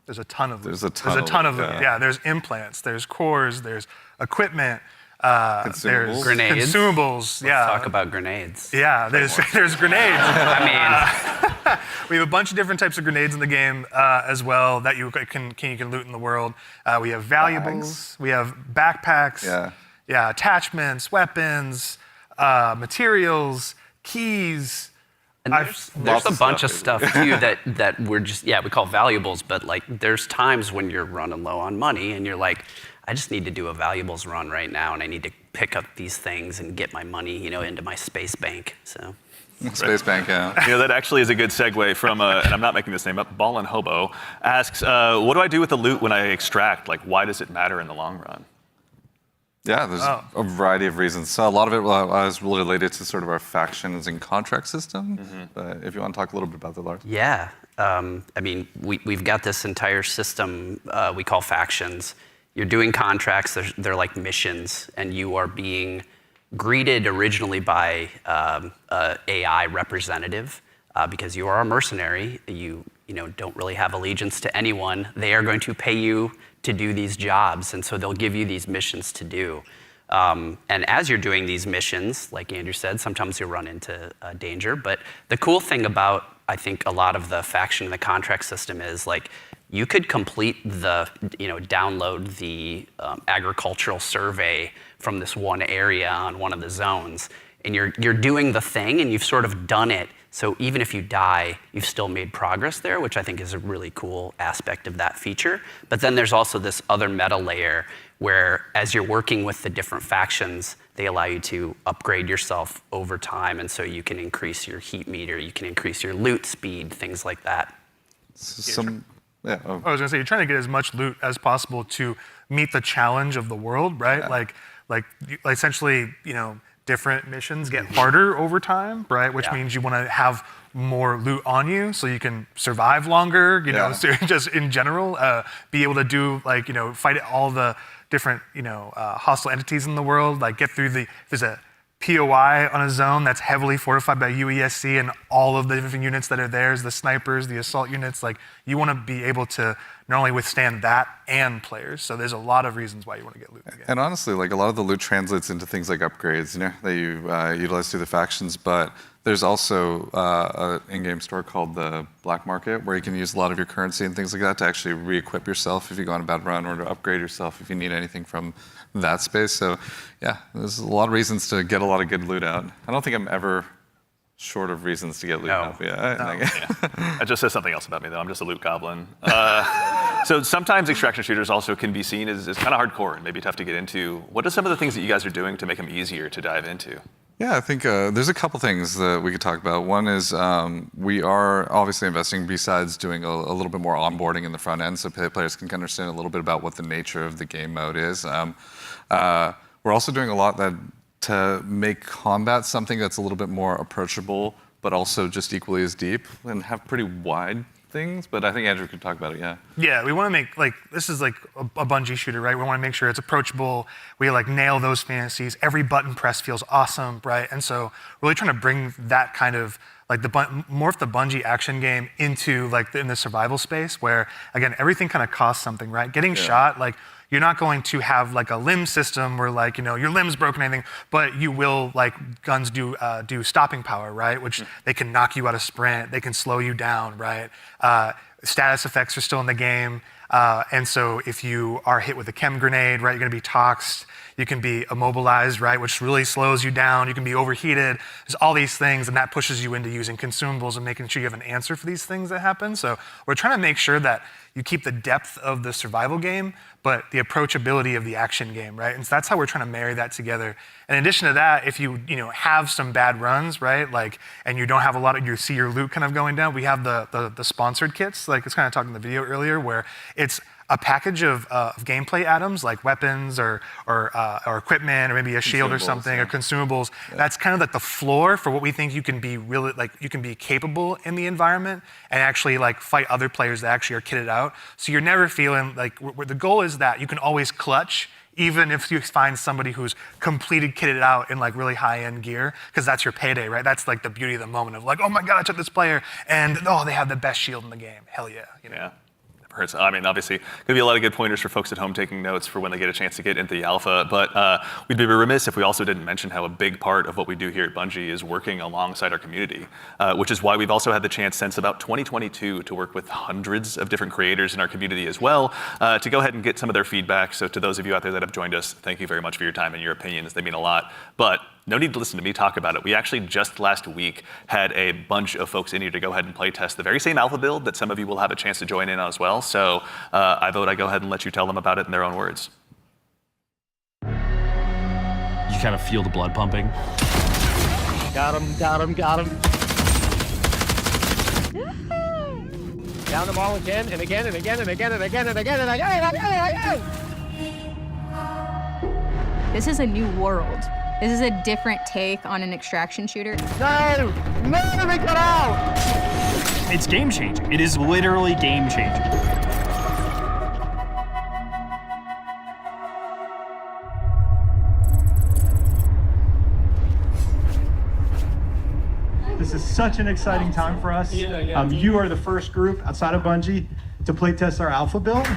There's a ton of them. There's a ton of them. Yeah, there's implants, there's cores, there's equipment. Consumables. There's Grenades. Consumables, Let's talk about grenades. Yeah, there's grenades. We have a bunch of different types of grenades in the game as well that you can loot in the world. We have valuables, we have backpacks, attachments, weapons, materials, keys. And there's a bunch of stuff too that we're just, we call valuables, but like there's times when you're running low on money and you're like, I just need to do a valuables run right now and I need to pick up these things and get my money, into my space bank, so. Space bank, yeah. That actually is a good segue from, and I'm not making this name up, Ballin' Hobo asks, what do I do with the loot when I extract? Like, why does it matter in the long run? Yeah, there's a variety of reasons. So a lot of it was related to sort of our factions and contract system. Mm-hmm. But if you want to talk a little bit about that, Lars. Yeah, we've got this entire system we call factions, you're doing contracts, they're like missions, and you are being greeted originally by AI representative because you are a mercenary. You don't really have allegiance to anyone. They are going to pay you to do these jobs, and so they'll give you these missions to do. And as you're doing these missions, like Andrew said, sometimes you'll run into danger. But the cool thing about, I think, a lot of the faction and the contract system is like you could complete the, download the agricultural survey from this one area on one of the zones, and you're doing the thing, and you've sort of done it. So even if you die, you've still made progress there, which I think is a really cool aspect of that feature. But then there's also this other meta layer where as you're working with the different factions, they allow you to upgrade yourself over time, and so you can increase your heat meter, you can increase your loot speed, things like that. I was gonna say, you're trying to get as much loot as possible to meet the challenge of the world, right? Yeah. Like essentially, different missions get harder over time, right? Which means you want to have more loot on you so you can survive longer, so just in general, be able to do fight all the different, hostile entities in the world, like get through there's a POI on a zone that's heavily fortified by UESC and all of the different units that are there, the snipers, the assault units, like you want to be able to not only withstand that and players. So there's a lot of reasons why you want to get loot again. And honestly, like a lot of the loot translates into things like upgrades, that you utilize through the factions, but there's also an in-game store called the Black Market where you can use a lot of your currency and things like that to actually re-equip yourself if you go on a bad run or to upgrade yourself if you need anything from that space. So yeah, there's a lot of reasons to get a lot of good loot out. I don't think I'm ever short of reasons to get loot out. That just says something else about me, though. I'm just a loot goblin. So sometimes extraction shooters also can be seen as kind of hardcore and maybe tough to get into. What are some of the things that you guys are doing to make them easier to dive into? Yeah, I think there's a couple things that we could talk about. One is we are obviously investing, besides doing a little bit more onboarding in the front end so players can understand a little bit about what the nature of the game mode is. We're also doing a lot to make combat something that's a little bit more approachable, but also just equally as deep and have pretty wide things. But I think Andrew could talk about it, yeah. Yeah, we want to make, this is like a Bungie shooter, right? We want to make sure it's approachable. We nail those fantasies. Every button press feels awesome, right? And so really trying to bring that kind of, morph the Bungie action game into in the survival space where, again, everything kind of costs something, right? Getting shot, you're not going to have a limb system where your limb's broken or anything, but you will, guns do stopping power, right? Which they can knock you out of sprint, they can slow you down, right? Status effects are still in the game. And so if you are hit with a chem grenade, right, you're gonna be toxed. You can be immobilized, right, which really slows you down. You can be overheated. There's all these things, and that pushes you into using consumables and making sure you have an answer for these things that happen. So we're trying to make sure that you keep the depth of the survival game, but the approachability of the action game, right? And so that's how we're trying to marry that together. And in addition to that, if you have some bad runs, right, and you don't have a lot of, you see your loot kind of going down, we have the sponsored kits, it's kind of talking in the video earlier, where it's a package of gameplay items like weapons or equipment or maybe a shield or something or consumables. Yeah. That's kind of the floor for what we think you can be really you can be capable in the environment and actually fight other players that actually are kitted out. So you're never feeling the goal is that you can always clutch even if you find somebody who's completed kitted out in really high-end gear, because that's your payday, right? That's the beauty of the moment of oh my God, I took this player and they have the best shield in the game. Hell yeah. Yeah. Hurts. I mean, obviously, going to be a lot of good pointers for folks at home taking notes for when they get a chance to get into the alpha. But we'd be remiss if we also didn't mention how a big part of what we do here at Bungie is working alongside our community, which is why we've also had the chance since about 2022 to work with hundreds of different creators in our community as well, to go ahead and get some of their feedback. So to those of you out there that have joined us, thank you very much for your time and your opinions. They mean a lot. But no need to listen to me talk about it. We actually just last week had a bunch of folks in here to go ahead and play test the very same alpha build that some of you will have a chance to join in on as well. So I vote I go ahead and let you tell them about it in their own words. You kind of feel the blood pumping. Got him, got him, got him. Down them all again and again and again and again and again and again and again and again and again. This is a new world. This is a different take on an extraction shooter. No! No, they got out! It's game changing. It is literally game changing. such an exciting time for us. You are the first group outside of Bungie to playtest our alpha build.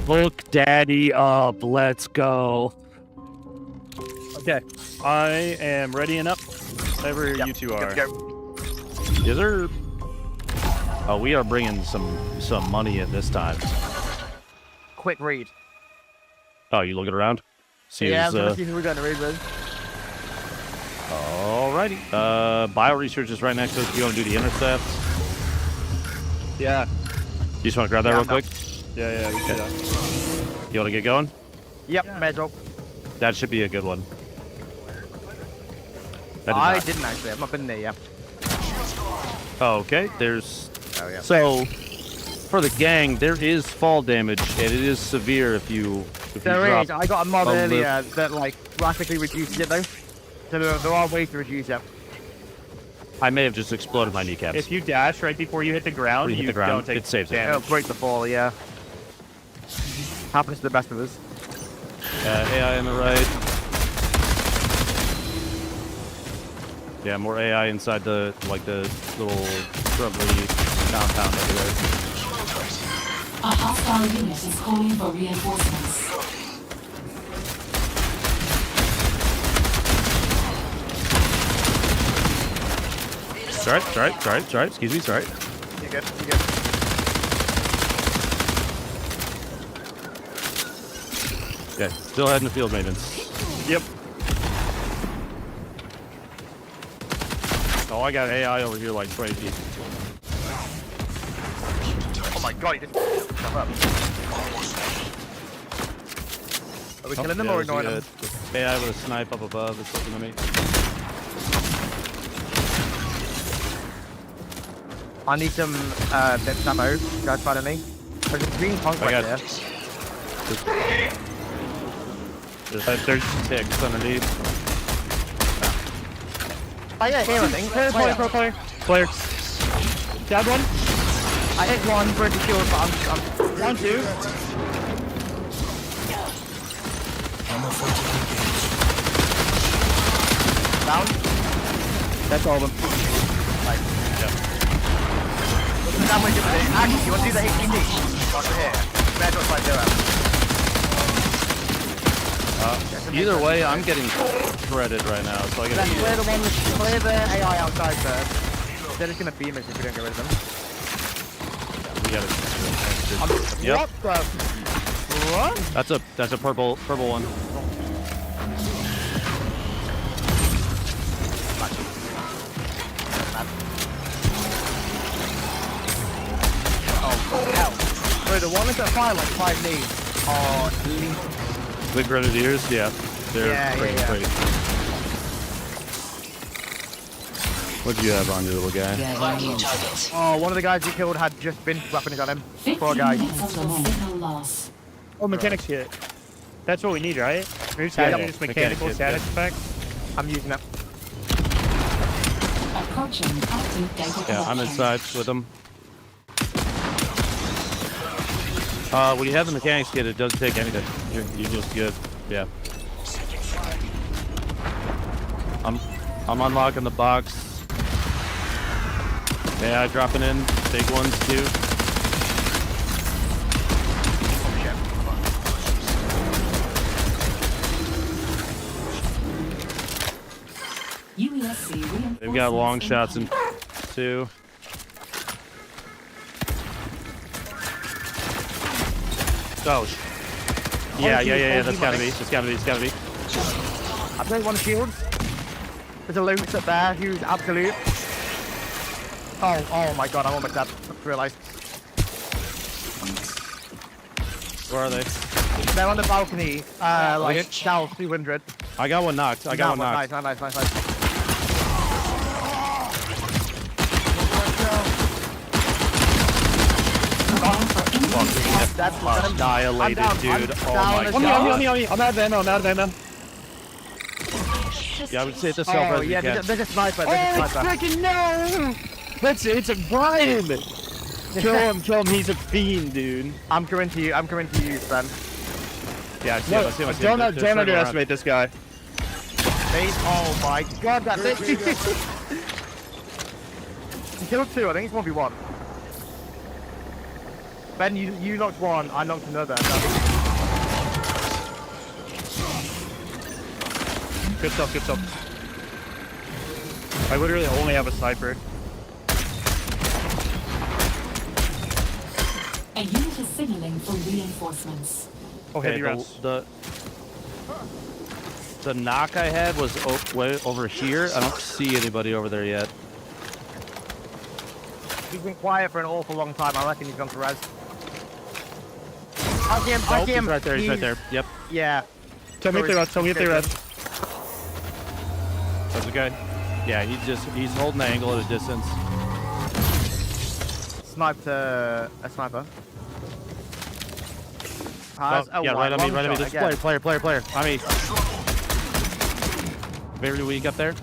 Look daddy up, let's go. Okay, I am ready and up. Whatever you two are. Is there... Oh, we are bringing some money in this time. Quick read. Oh, you looking around? See yeah, I'm gonna see who we're going to read with. Alrighty. Bio research is right next to us. You want to do the intercepts? Yeah. You just want to grab that real quick? Yeah, we can do that. You want to get going? Yep, may as well. That should be a good one. I didn't actually. I've not been there yet. Okay, there's... Oh, yeah. So, for the gang, there is fall damage, and it is severe if you There is. I got a mod earlier that, like, drastically reduces it, though. So there are ways to reduce it. I may have just exploded my kneecaps. If you dash right before you hit the ground, you don't take it saves it. It'll break the fall, yeah. Happens to the best of us. AI on the right. Yeah, more AI inside the little shrubbery compound over there. A hostile unit is calling for reinforcements. Sorry. Excuse me, sorry. You're good. Okay, still heading the field maintenance. Yep. Oh, I got AI over here like 20 feet. Oh my god, he just stuff up. Are we killing them or ignoring them? AI with a snipe up above is looking at me. I need some bits ammo. Guys, find me. There's a green tank right there. There's ticks underneath. I hit here, I think. Player. Down one. I hit one for the shield, but I'm down two. Down. That's all of them. Right. Yep. That way, actually, you want to do the HTT? Over here. Bad what's like Either way, I'm getting shredded right now, so I gotta clear the AI outside first. They're just gonna beam us if we don't get rid of them. We gotta. What the? What? That's a purple one. Oh hell! Wait, the one that fire like 5 knees are lethal. The grenadiers, yeah, they're pretty. What'd you have on your little guy? Oh, one of the guys you killed had just been weapons on him. Poor guy. Oh, mechanics kit. That's what we need, right? We're just having this mechanical status effect. I'm using it. Yeah, I'm inside with them. When you have the mechanics kit, it doesn't take anything. You're just good. Yeah. I'm unlocking the box. AI dropping in. Big ones too. They've got long shots in two. Oh, yeah. That's gotta be. I played one shield. There's a loot up there who's absolute. Oh my god, I'm almost dead. I realised. Where are they? They're on the balcony, like south 200. I got one knocked. Nice. That's annihilated, dude. Oh my god. On me. I'm out of ammo. Yeah, I would say it as self as you can. There's a sniper. There's a sniper. Freaking no! It's a Brian! Kill him, he's a fiend, dude. I'm coming to you, Sven. Yeah, I see him. Don't underestimate this guy. Oh my god, that's it! He killed 2, I think it's 1v1. Ben, you knocked 1, I knocked another. Good stuff. I literally only have a sniper. A unit is signaling for reinforcements. Okay, the knock I had was way over here. I don't see anybody over there yet. He's been quiet for an awful long time. I reckon he's gone to res. Back him. He's right there. He's right there. Yep. Yeah. Tell me if they res. That's a guy. Yeah, he's holding the angle at a distance. Sniped a sniper. Yeah, right on me. This player. On me. Very weak up there.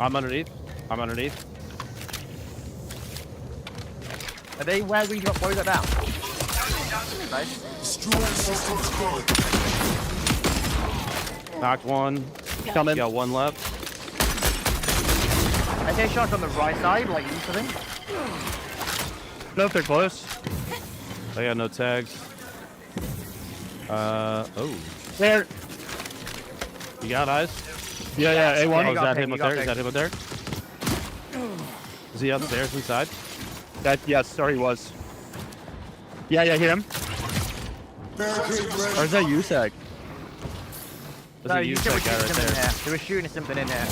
I'm underneath. Are they where we got down? Nice. Knocked one. Coming. Got one left. I take shots on the right side, like east of him. No, if they're close. I got no tags. Oh. There. You got eyes? Yeah, A1. Yeah, Is that him up there? Is he upstairs inside? Yes, sorry, he was. Yeah, hit him. Or is that USAC? There's a USAC guy right there. He was shooting something in there.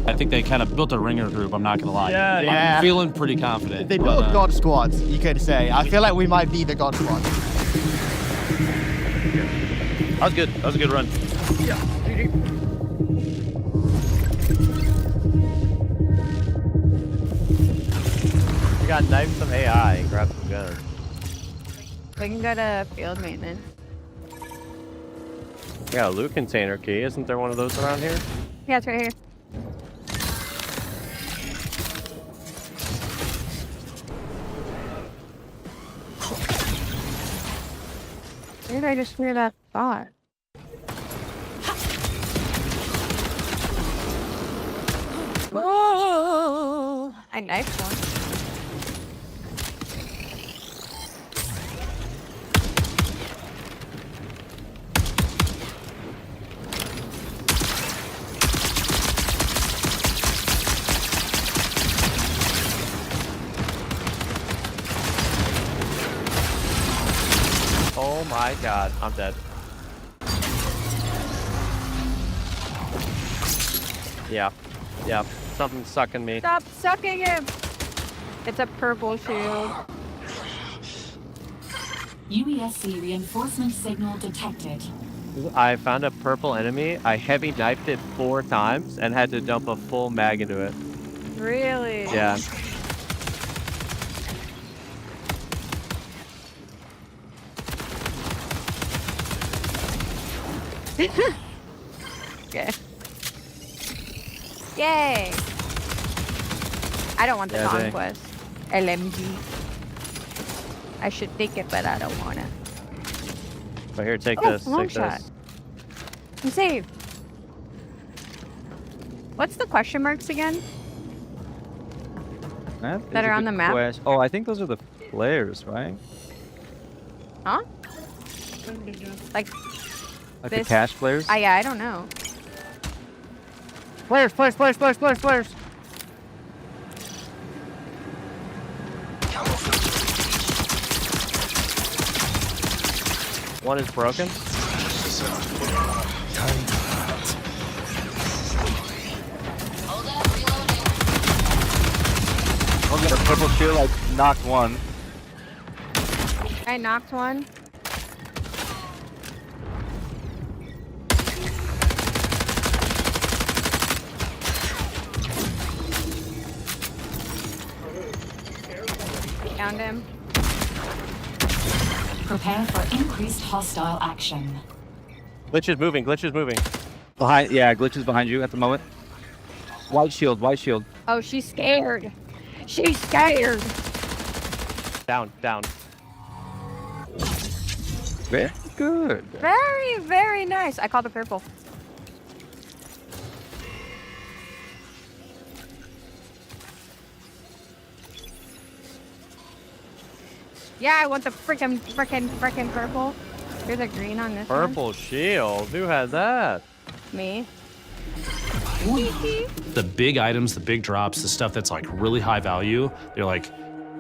I think they kind of built a ringer group, I'm not going to lie. Yeah. I'm feeling pretty confident. They built a God Squad, you could say. I feel like we might be the God Squad. That was good. That was a good run. Yeah. We got knife some AI and grab some gunners. We can go to field maintenance. Yeah, a loot container key. Isn't there one of those around here? Yeah, it's right here. Where did I just hear that thought? Whoa! I knifed one. Oh my god, I'm dead. Yeah, something's sucking me. Stop sucking him! It's a purple shield. UESC reinforcement signal detected. I found a purple enemy. I heavy knifed it 4 times and had to dump a full mag into it. Really? Yeah. Okay. Yay! I don't want the conquest. LMG. I should take it, but I don't want it. But here, take this. Long Take shot. this. I'm saved. What's the question marks again? That are on the map? Oh, I think those are the players, right? Huh? Like Like the cash players? Yeah, I don't know. Players. One is broken. One got a purple shield, I knocked one. I knocked one. behind him. Prepare for increased hostile action. Glitch is moving. Glitch is moving. Behind, yeah, Glitch is behind you at the moment. White shield, white shield. Oh, she's scared. She's scared. Down, down. Very good. Very, very nice. I called it purple. Yeah, I want the frickin' purple. There's a green on this Purple shield. Who has that? one. Me. The big items, the big drops, the stuff that's like really high value, they're like,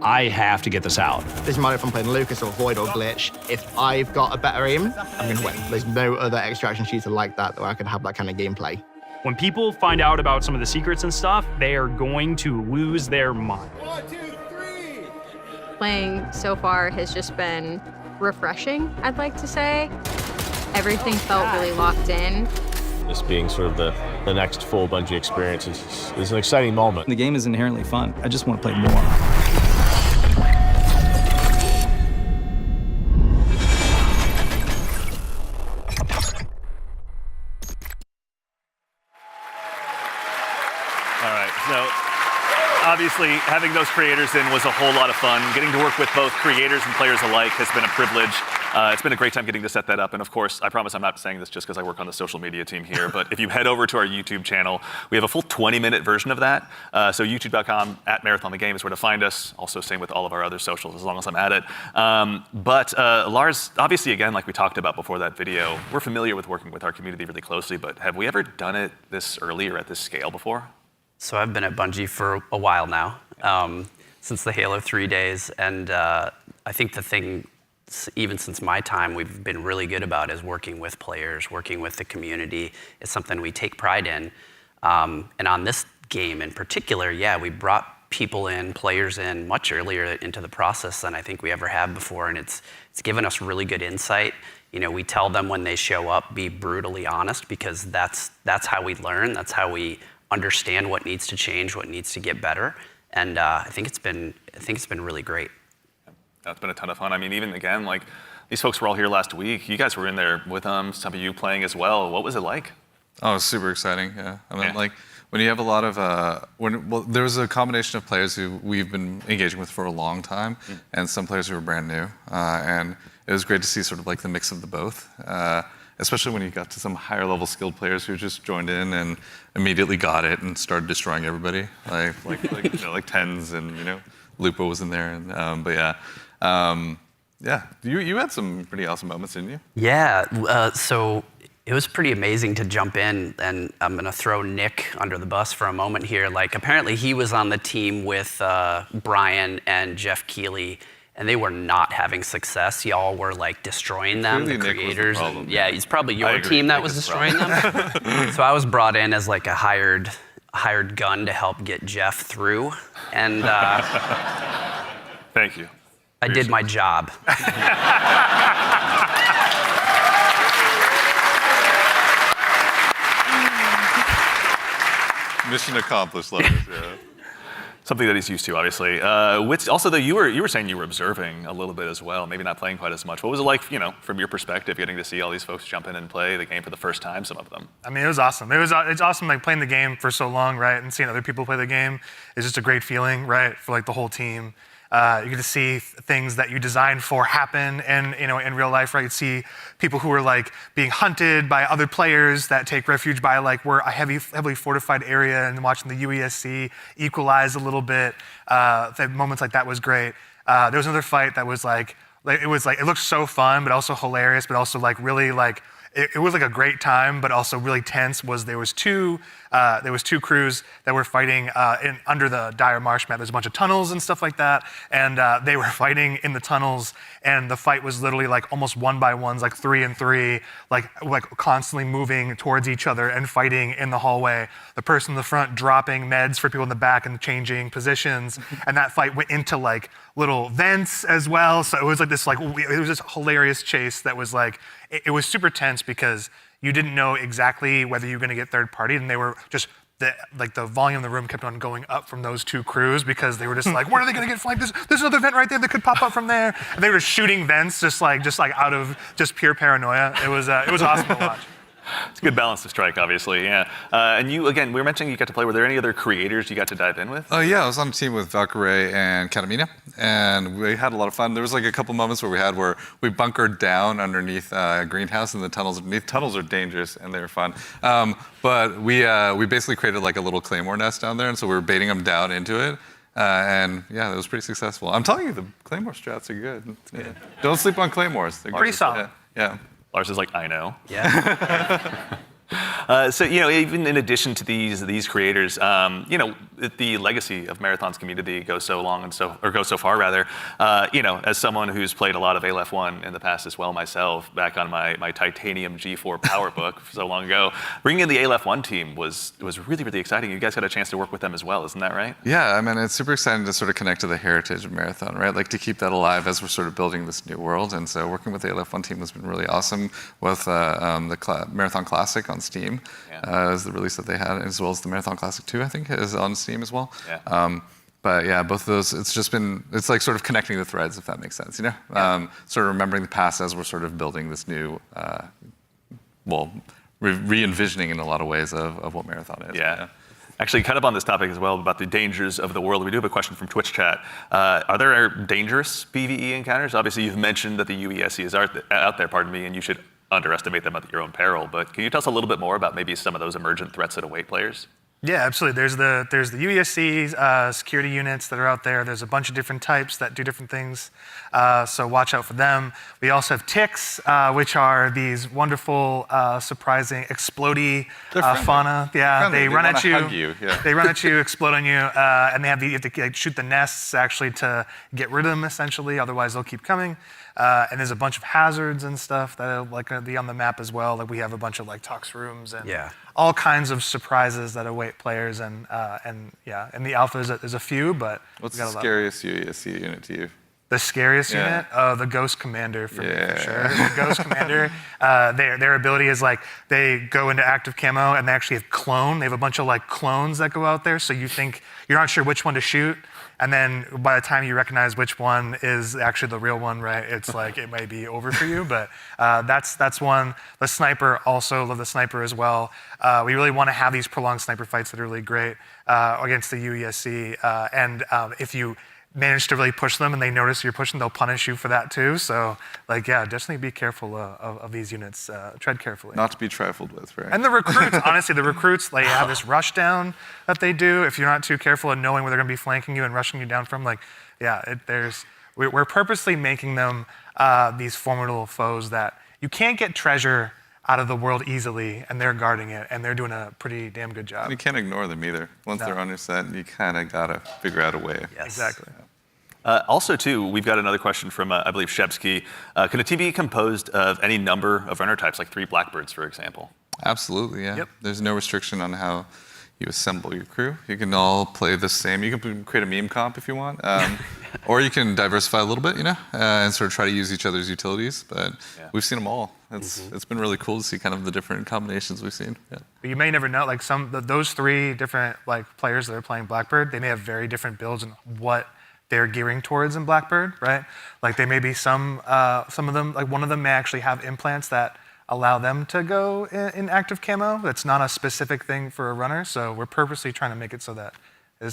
I have to get this out. Doesn't matter if I'm playing Lucas or Void or Glitch. If I've got a better aim, I'm going to win. There's no other extraction shooter like that where I can have that kind of gameplay. When people find out about some of the secrets and stuff, they are going to lose their mind. 1, 2, 3. Playing so far has just been refreshing, I'd like to say. Everything felt really locked in. This being sort of the next full Bungie experience is an exciting moment. The game is inherently fun. I just want to play more. Obviously, having those creators in was a whole lot of fun. Getting to work with both creators and players alike has been a privilege. It's been a great time getting to set that up. And of course, I promise I'm not saying this just because I work on the social media team here, but if you head over to our YouTube channel, we have a full 20-minute version of that. So youtube.com/MarathonTheGame is where to find us. Also, same with all of our other socials, as long as I'm at it. But Lars, obviously, again, like we talked about before that video, we're familiar with working with our community really closely, but have we ever done it this early or at this scale before? So I've been at Bungie for a while now, since the Halo 3 days, and I think the thing, even since my time, we've been really good about is working with players, working with the community. It's something we take pride in. And on this game in particular, yeah, we brought people in, players in much earlier into the process than I think we ever have before, and it's given us really good insight. You know, we tell them when they show up, be brutally honest, because that's how we learn, that's how we understand what needs to change, what needs to get better, and I think it's been really great. That's been a ton of fun. I mean, even again, like these folks were all here last week. You guys were in there with them. Some of you playing as well. What was it like? Oh, it was super exciting. Yeah, I mean, like when you have a lot of there was a combination of players who we've been engaging with for a long time, and some players who were brand new, and it was great to see sort of like the mix of the both. Especially when you got to some higher level skilled players who just joined in and immediately got it and started destroying everybody, like Tens and Lupo was in there, and but yeah, you had some pretty awesome moments, didn't you? Yeah, so it was pretty amazing to jump in, and I'm gonna throw Nick under the bus for a moment here. Like apparently he was on the team with Brian and Jeff Keighley, and they were not having success. Y'all were like destroying them, the creators. Yeah, it's probably your team that was destroying them. So I was brought in as like a hired gun to help get Jeff through, and thank you. I did my job. Mission accomplished, love it. Yeah. Something that he's used to, obviously. Also, though, you were saying you were observing a little bit as well, maybe not playing quite as much. What was it like, from your perspective, getting to see all these folks jump in and play the game for the first time, some of them? I mean, it was awesome. It's awesome, like, playing the game for so long, right, and seeing other people play the game is just a great feeling, right, for, like, the whole team. You get to see things that you designed for happen and in real life, right? You see people who are like being hunted by other players that take refuge by like we're a heavily fortified area, and watching the UESC equalize a little bit. Moments like that was great. There was another fight that was like it looked so fun, but also hilarious, but also like really like it was like a great time, but also really tense. There was two crews that were fighting under the dire marsh map. There's a bunch of tunnels and stuff like that, and they were fighting in the tunnels. And the fight was literally like almost 1-by-1s, like 3 and 3, like constantly moving towards each other and fighting in the hallway. The person in the front dropping meds for people in the back and changing positions. And that fight went into like little vents as well. So it was like this it was this hilarious chase that was like it was super tense because you didn't know exactly whether you were going to get third party, and they were just the volume of the room kept on going up from those two crews because they were just like, where are they going to get flanked? There's another vent right there that could pop up from there. And they were shooting vents just like out of just pure paranoia. It was awesome to watch. It's a good balance to strike, obviously, yeah. And you, again, we were mentioning you got to play. Were there any other creators you got to dive in with? Oh yeah, I was on a team with Valkyrie and Katamina, and we had a lot of fun. There was like a couple moments where we bunkered down underneath a greenhouse in the tunnels underneath. Tunnels are dangerous, and they were fun. But we basically created like a little claymore nest down there, and so we were baiting them down into it. And yeah, it was pretty successful. I'm telling you, the claymore strats are good. Yeah. Don't sleep on claymores. They're Pretty good. solid. Yeah. Lars is like, I know. Yeah. So, even in addition to these creators, the legacy of Marathon's community goes so long goes so far rather. As someone who's played a lot of Aleph 1 in the past as well myself, back on my Titanium G4 PowerBook so long ago, bringing in the Aleph 1 team was really, really exciting. You guys got a chance to work with them as well, isn't that right? Yeah, I mean, it's super exciting to sort of connect to the heritage of Marathon, right? Like to keep that alive as we're sort of building this new world. And so working with the Aleph 1 team has been really awesome with the Marathon Classic on Steam. Is the release that they had, as well as the Marathon Classic 2, I think, is on Steam as well. Yeah. But yeah, both of those, it's like sort of connecting the threads, if that makes sense, Sort of remembering the past as we're sort of building this new, re-envisioning in a lot of ways of what Marathon is. Yeah. Actually, kind of on this topic as well, about the dangers of the world, we do have a question from Twitch chat. Are there dangerous PvE encounters? Obviously, you've mentioned that the UESC is out there, and you should underestimate them at your own peril. But can you tell us a little bit more about maybe some of those emergent threats that await players? Yeah, absolutely. There's the UESC security units that are out there. There's a bunch of different types that do different things. So watch out for them. We also have ticks, which are these wonderful, surprising, explodey fauna. Yeah, they run at you. Yeah. They run at you, explode on you, and you have to shoot the nests actually to get rid of them essentially. Otherwise, they'll keep coming. And there's a bunch of hazards and stuff that are like going to be on the map as well. Like we have a bunch of like tox rooms and all kinds of surprises that await players. And in the alpha there's a few, but what's the scariest UESC unit to you? The scariest unit? The Ghost Commander for me, for sure. The Ghost Commander, their ability is like they go into active camo and they actually have clone. They have a bunch of like clones that go out there, so you think you're not sure which one to shoot. And then by the time you recognize which one is actually the real one, right, it's like it may be over for you. But that's one. The sniper, also love the sniper as well. We really want to have these prolonged sniper fights that are really great against the UESC. And if you manage to really push them and they notice you're pushing, they'll punish you for that too. So definitely be careful of these units. Tread carefully. Not to be trifled with, right? And the recruits, honestly, they have this rush down that they do. If you're not too careful in knowing where they're going to be flanking you and rushing you down from, we're purposely making them these formidable foes that you can't get treasure out of the world easily, and they're guarding it, and they're doing a pretty damn good job. You can't ignore them either. Once they're on your set, you kind of got to figure out a way. Yes. Exactly. Also, too, we've got another question from, I believe, Shebsky. Can a team be composed of any number of runner types, like 3 Blackbirds, for example? Absolutely, yeah. Yep. There's no restriction on how you assemble your crew. You can all play the same. You can create a meme comp if you want. Or you can diversify a little bit, and sort of try to use each other's utilities. But we've seen them all. It's been really cool to see kind of the different combinations we've seen. Yeah. But you may never know, like those 3 different players that are playing Blackbird, they may have very different builds and what they're gearing towards in Blackbird, right? Like they may be some of them, like one of them may actually have implants that allow them to go in active camo. That's not a specific thing for a runner, so we're purposely trying to make it so that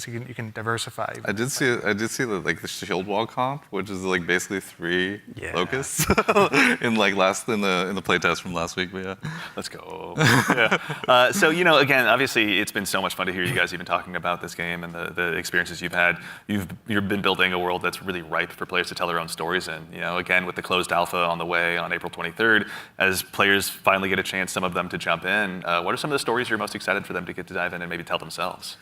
you can diversify. I did see the shield wall comp, which is like basically 3 locusts in the playtest from last week. But yeah, let's go. So again, obviously it's been so much fun to hear you guys even talking about this game and the experiences you've had. You've been building a world that's really ripe for players to tell their own stories in. Again, with the closed alpha on the way on April 23rd, as players finally get a chance, some of them to jump in. What are some of the stories you're most excited for them to get to dive in and maybe tell themselves?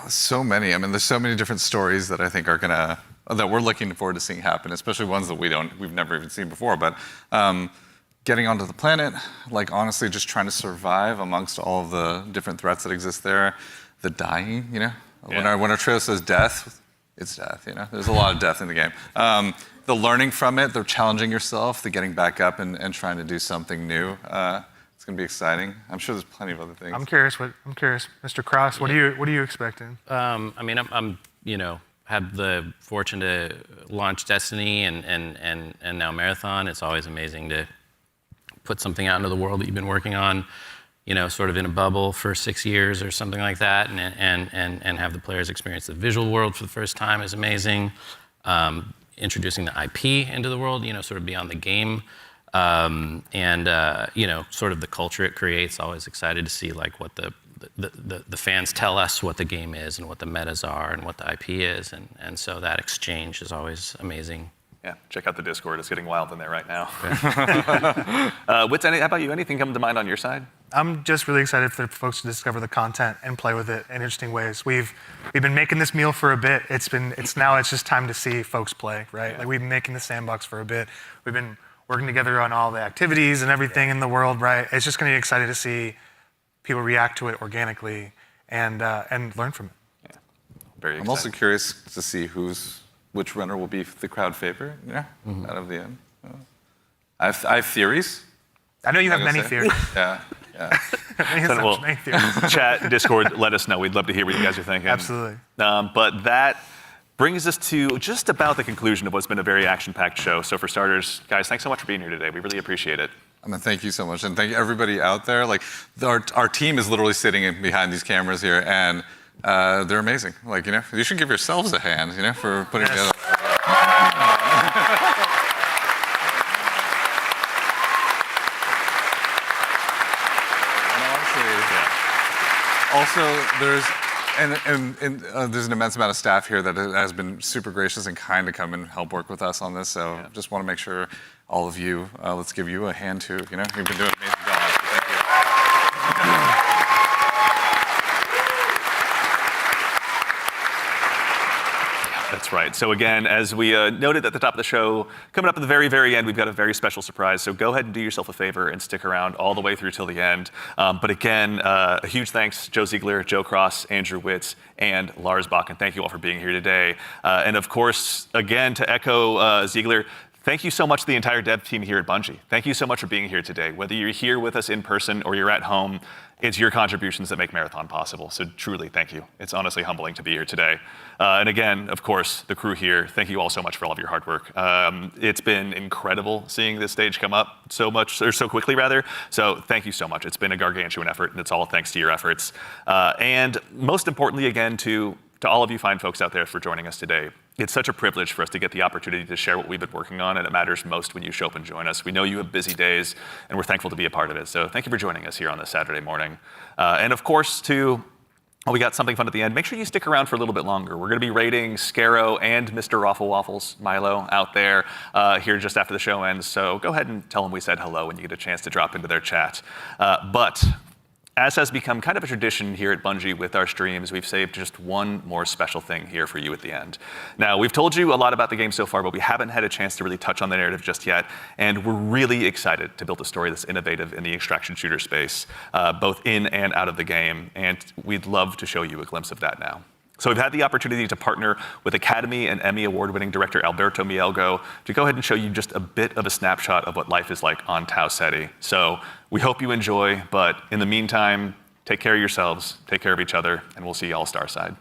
So many. I mean, there's so many different stories that I think that we're looking forward to seeing happen, especially ones that we've never even seen before. But getting onto the planet, like honestly, just trying to survive amongst all of the different threats that exist there. The dying, When our trail says death, it's death. There's a lot of death in the game. The learning from it, the challenging yourself, the getting back up and trying to do something new. It's going to be exciting. I'm sure there's plenty of other things. I'm curious, Mr. Cross. What are you expecting? I mean, I'm have the fortune to launch Destiny and now Marathon. It's always amazing to put something out into the world that you've been working on, sort of in a bubble for 6 years or something like that, and have the players experience the visual world for the first time is amazing. Introducing the IP into the world, sort of beyond the game, sort of the culture it creates. Always excited to see like what the fans tell us what the game is and what the metas are and what the IP is, and so that exchange is always amazing. Yeah, check out the Discord. It's getting wild in there right now. Wits, how about you? Anything come to mind on your side? I'm just really excited for folks to discover the content and play with it in interesting ways. We've been making this meal for a bit. It's just time to see folks play, right? Yeah. Like we've been making the sandbox for a bit. We've been working together on all the activities and everything in the world, right? It's just going to be exciting to see people react to it organically and learn from it. Yeah. Very exciting. I'm also curious to see which runner will be the crowd favorite, out of the end. I have theories. I know you have many theories. Yeah. Many theories. Chat, Discord, let us know. We'd love to hear what you guys are thinking. Absolutely. But that brings us to just about the conclusion of what's been a very action-packed show. So for starters, guys, thanks so much for being here today. We really appreciate it. Thank you so much, and thank you everybody out there. Like our team is literally sitting behind these cameras here, and they're amazing. Like you should give yourselves a hand, for putting together. Also, there's an immense amount of staff here that has been super gracious and kind to come and help work with us on this. So just want to make sure all of you, let's give you a hand too. You've been doing an amazing job. Thank you. That's right. So again, as we noted at the top of the show, coming up at the very, very end, we've got a very special surprise. So go ahead and do yourself a favor and stick around all the way through till the end. But again, a huge thanks, Joe Ziegler, Joe Cross, Andrew Witz, and Lars Bakken. Thank you all for being here today. And of course, again, to echo Ziegler, thank you so much to the entire dev team here at Bungie. Thank you so much for being here today. Whether you're here with us in person or you're at home, it's your contributions that make Marathon possible. So truly, thank you. It's honestly humbling to be here today. And again, of course, the crew here, thank you all so much for all of your hard work. It's been incredible seeing this stage come up so quickly rather. So thank you so much. It's been a gargantuan effort, and it's all thanks to your efforts. And most importantly, again, to all of you fine folks out there for joining us today. It's such a privilege for us to get the opportunity to share what we've been working on, and it matters most when you show up and join us. We know you have busy days, and we're thankful to be a part of it. So thank you for joining us here on this Saturday morning. And of course, we got something fun at the end. Make sure you stick around for a little bit longer. We're going to be rating Scarrow and Mr. Raffle Waffles, Milo, out there here just after the show ends. So go ahead and tell them we said hello when you get a chance to drop into their chat. But as has become kind of a tradition here at Bungie with our streams, we've saved just one more special thing here for you at the end. Now, we've told you a lot about the game so far, but we haven't had a chance to really touch on the narrative just yet, and we're really excited to build a story that's innovative in the extraction shooter space, both in and out of the game, and we'd love to show you a glimpse of that now. So we've had the opportunity to partner with Academy and Emmy Award-winning director Alberto Mielgo to go ahead and show you just a bit of a snapshot of what life is like on Tau Ceti. So we hope you enjoy, but in the meantime, take care of yourselves, take care of each other, and we'll see you all Starside.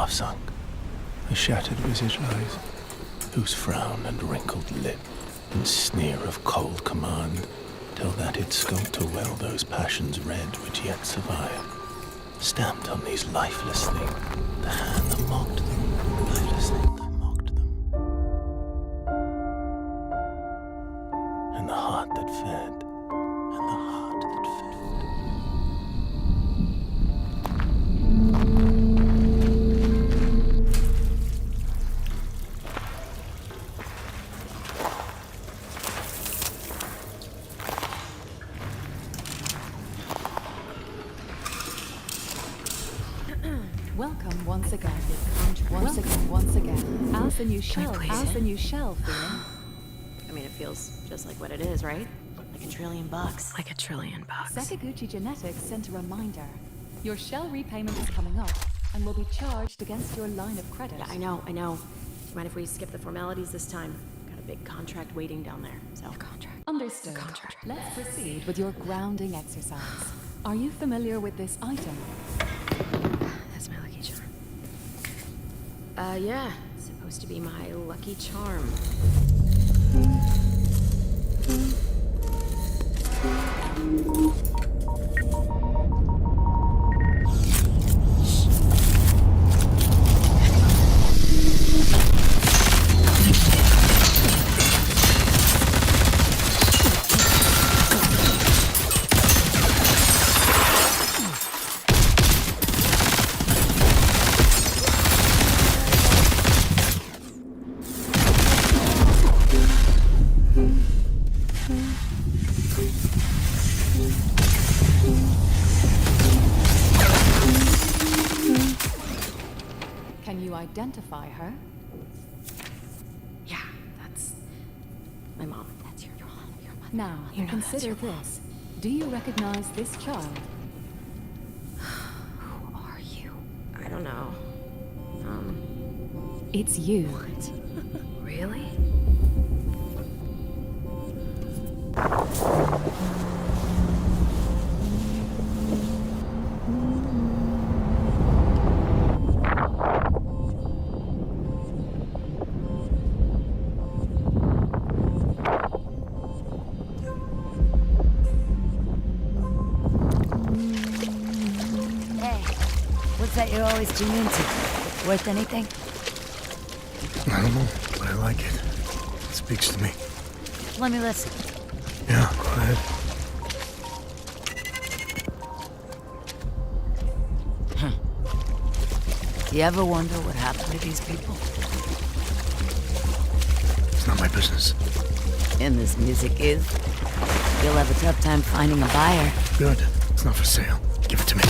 half-sunk, a shattered visage lies, whose frown and wrinkled lip and sneer of cold command tell that it sculptor well those passions red which yet survive. Stamped on these lifeless things, the hand that mocked them, lifeless thing that mocked them, and the heart that fed, and the heart that fed. Welcome once again. Once again. As a new shell. As a new shell feeling. I mean, it feels just like what it is, right? Like $1 trillion. Like $1 trillion. Sakaguchi Genetics sent a reminder. Your shell repayment is coming up and will be charged against your line of credit. Yeah, I know. Do you mind if we skip the formalities this time? Got a big contract waiting down there, so. Understood. Let's proceed with your grounding exercise. Are you familiar with this item? That's my lucky charm. Yeah. It's supposed to be my lucky charm. Can you identify her? Yeah, that's my mom. That's your mom. Now, You know consider that's your mom. this. Do you recognize this child? Who are you? I don't know. It's you. What? Really? Hey, what's that you're always tuned into? Worth anything? I don't know, but I like it. It speaks to me. Let me listen. Yeah, go ahead. You ever wonder what happened to these people? It's not my business. And this music is. You'll have a tough time finding a buyer. Good. It's not for sale. Give it to me.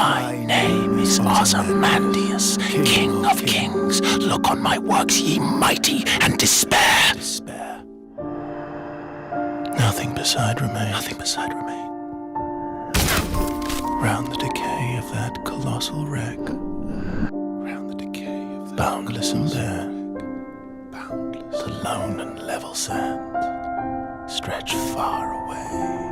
My name is Ozymandias, King of Kings. Look on my works, ye mighty, and despair. Nothing beside remain. Round the decay of that colossal wreck. Boundless and bare. The lone and level sand stretch far away.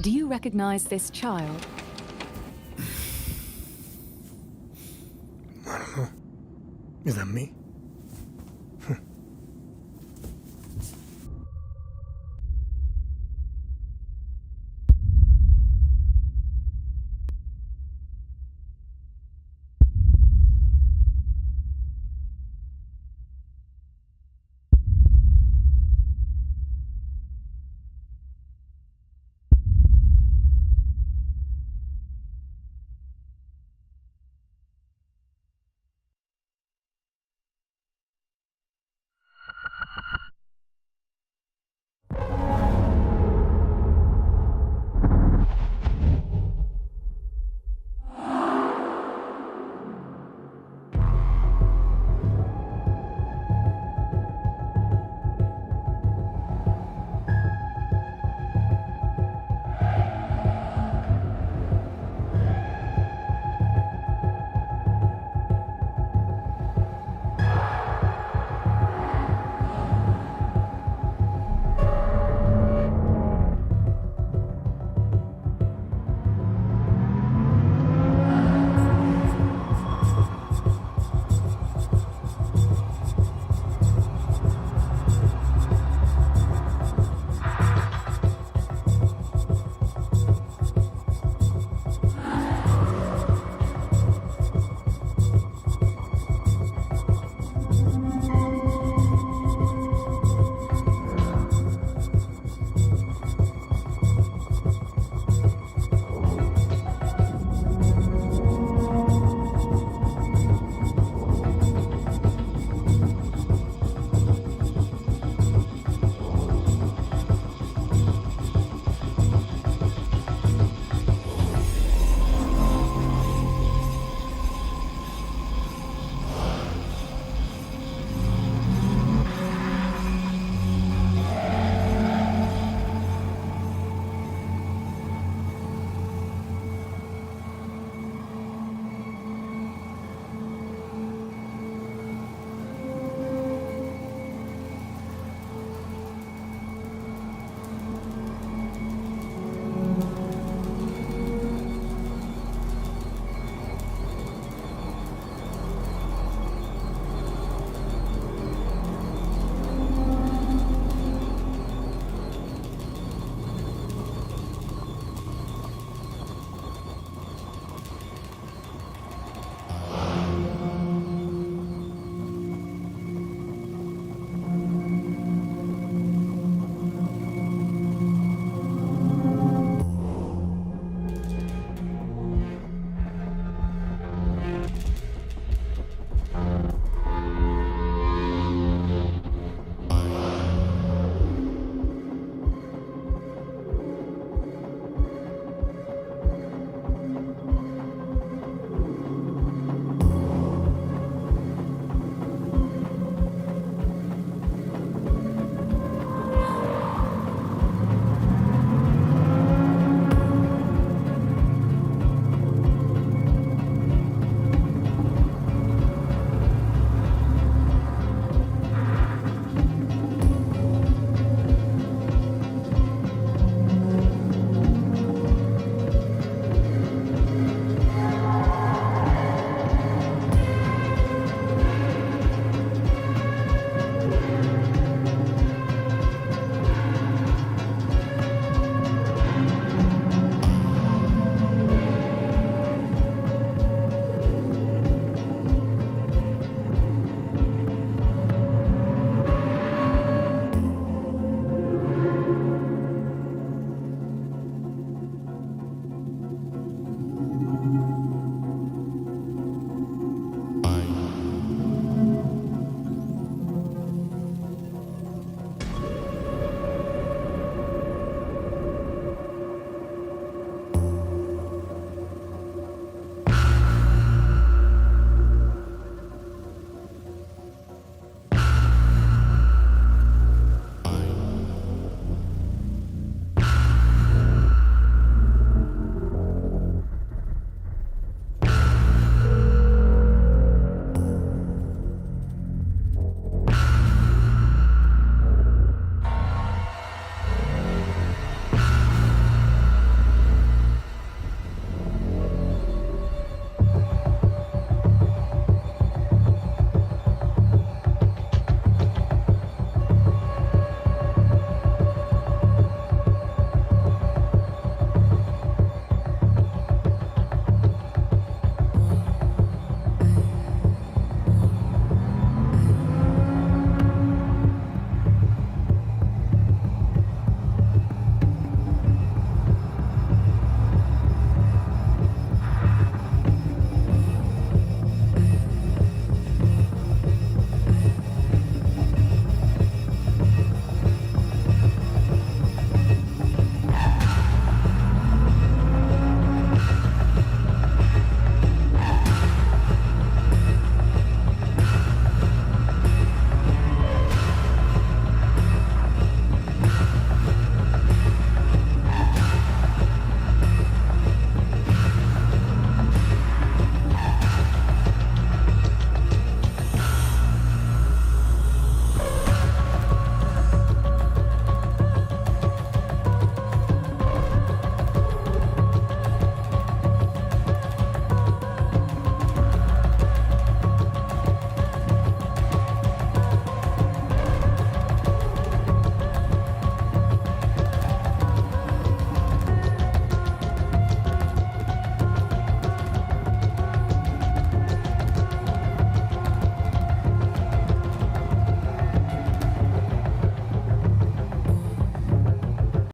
Do you recognize this child? I don't know. Is that me?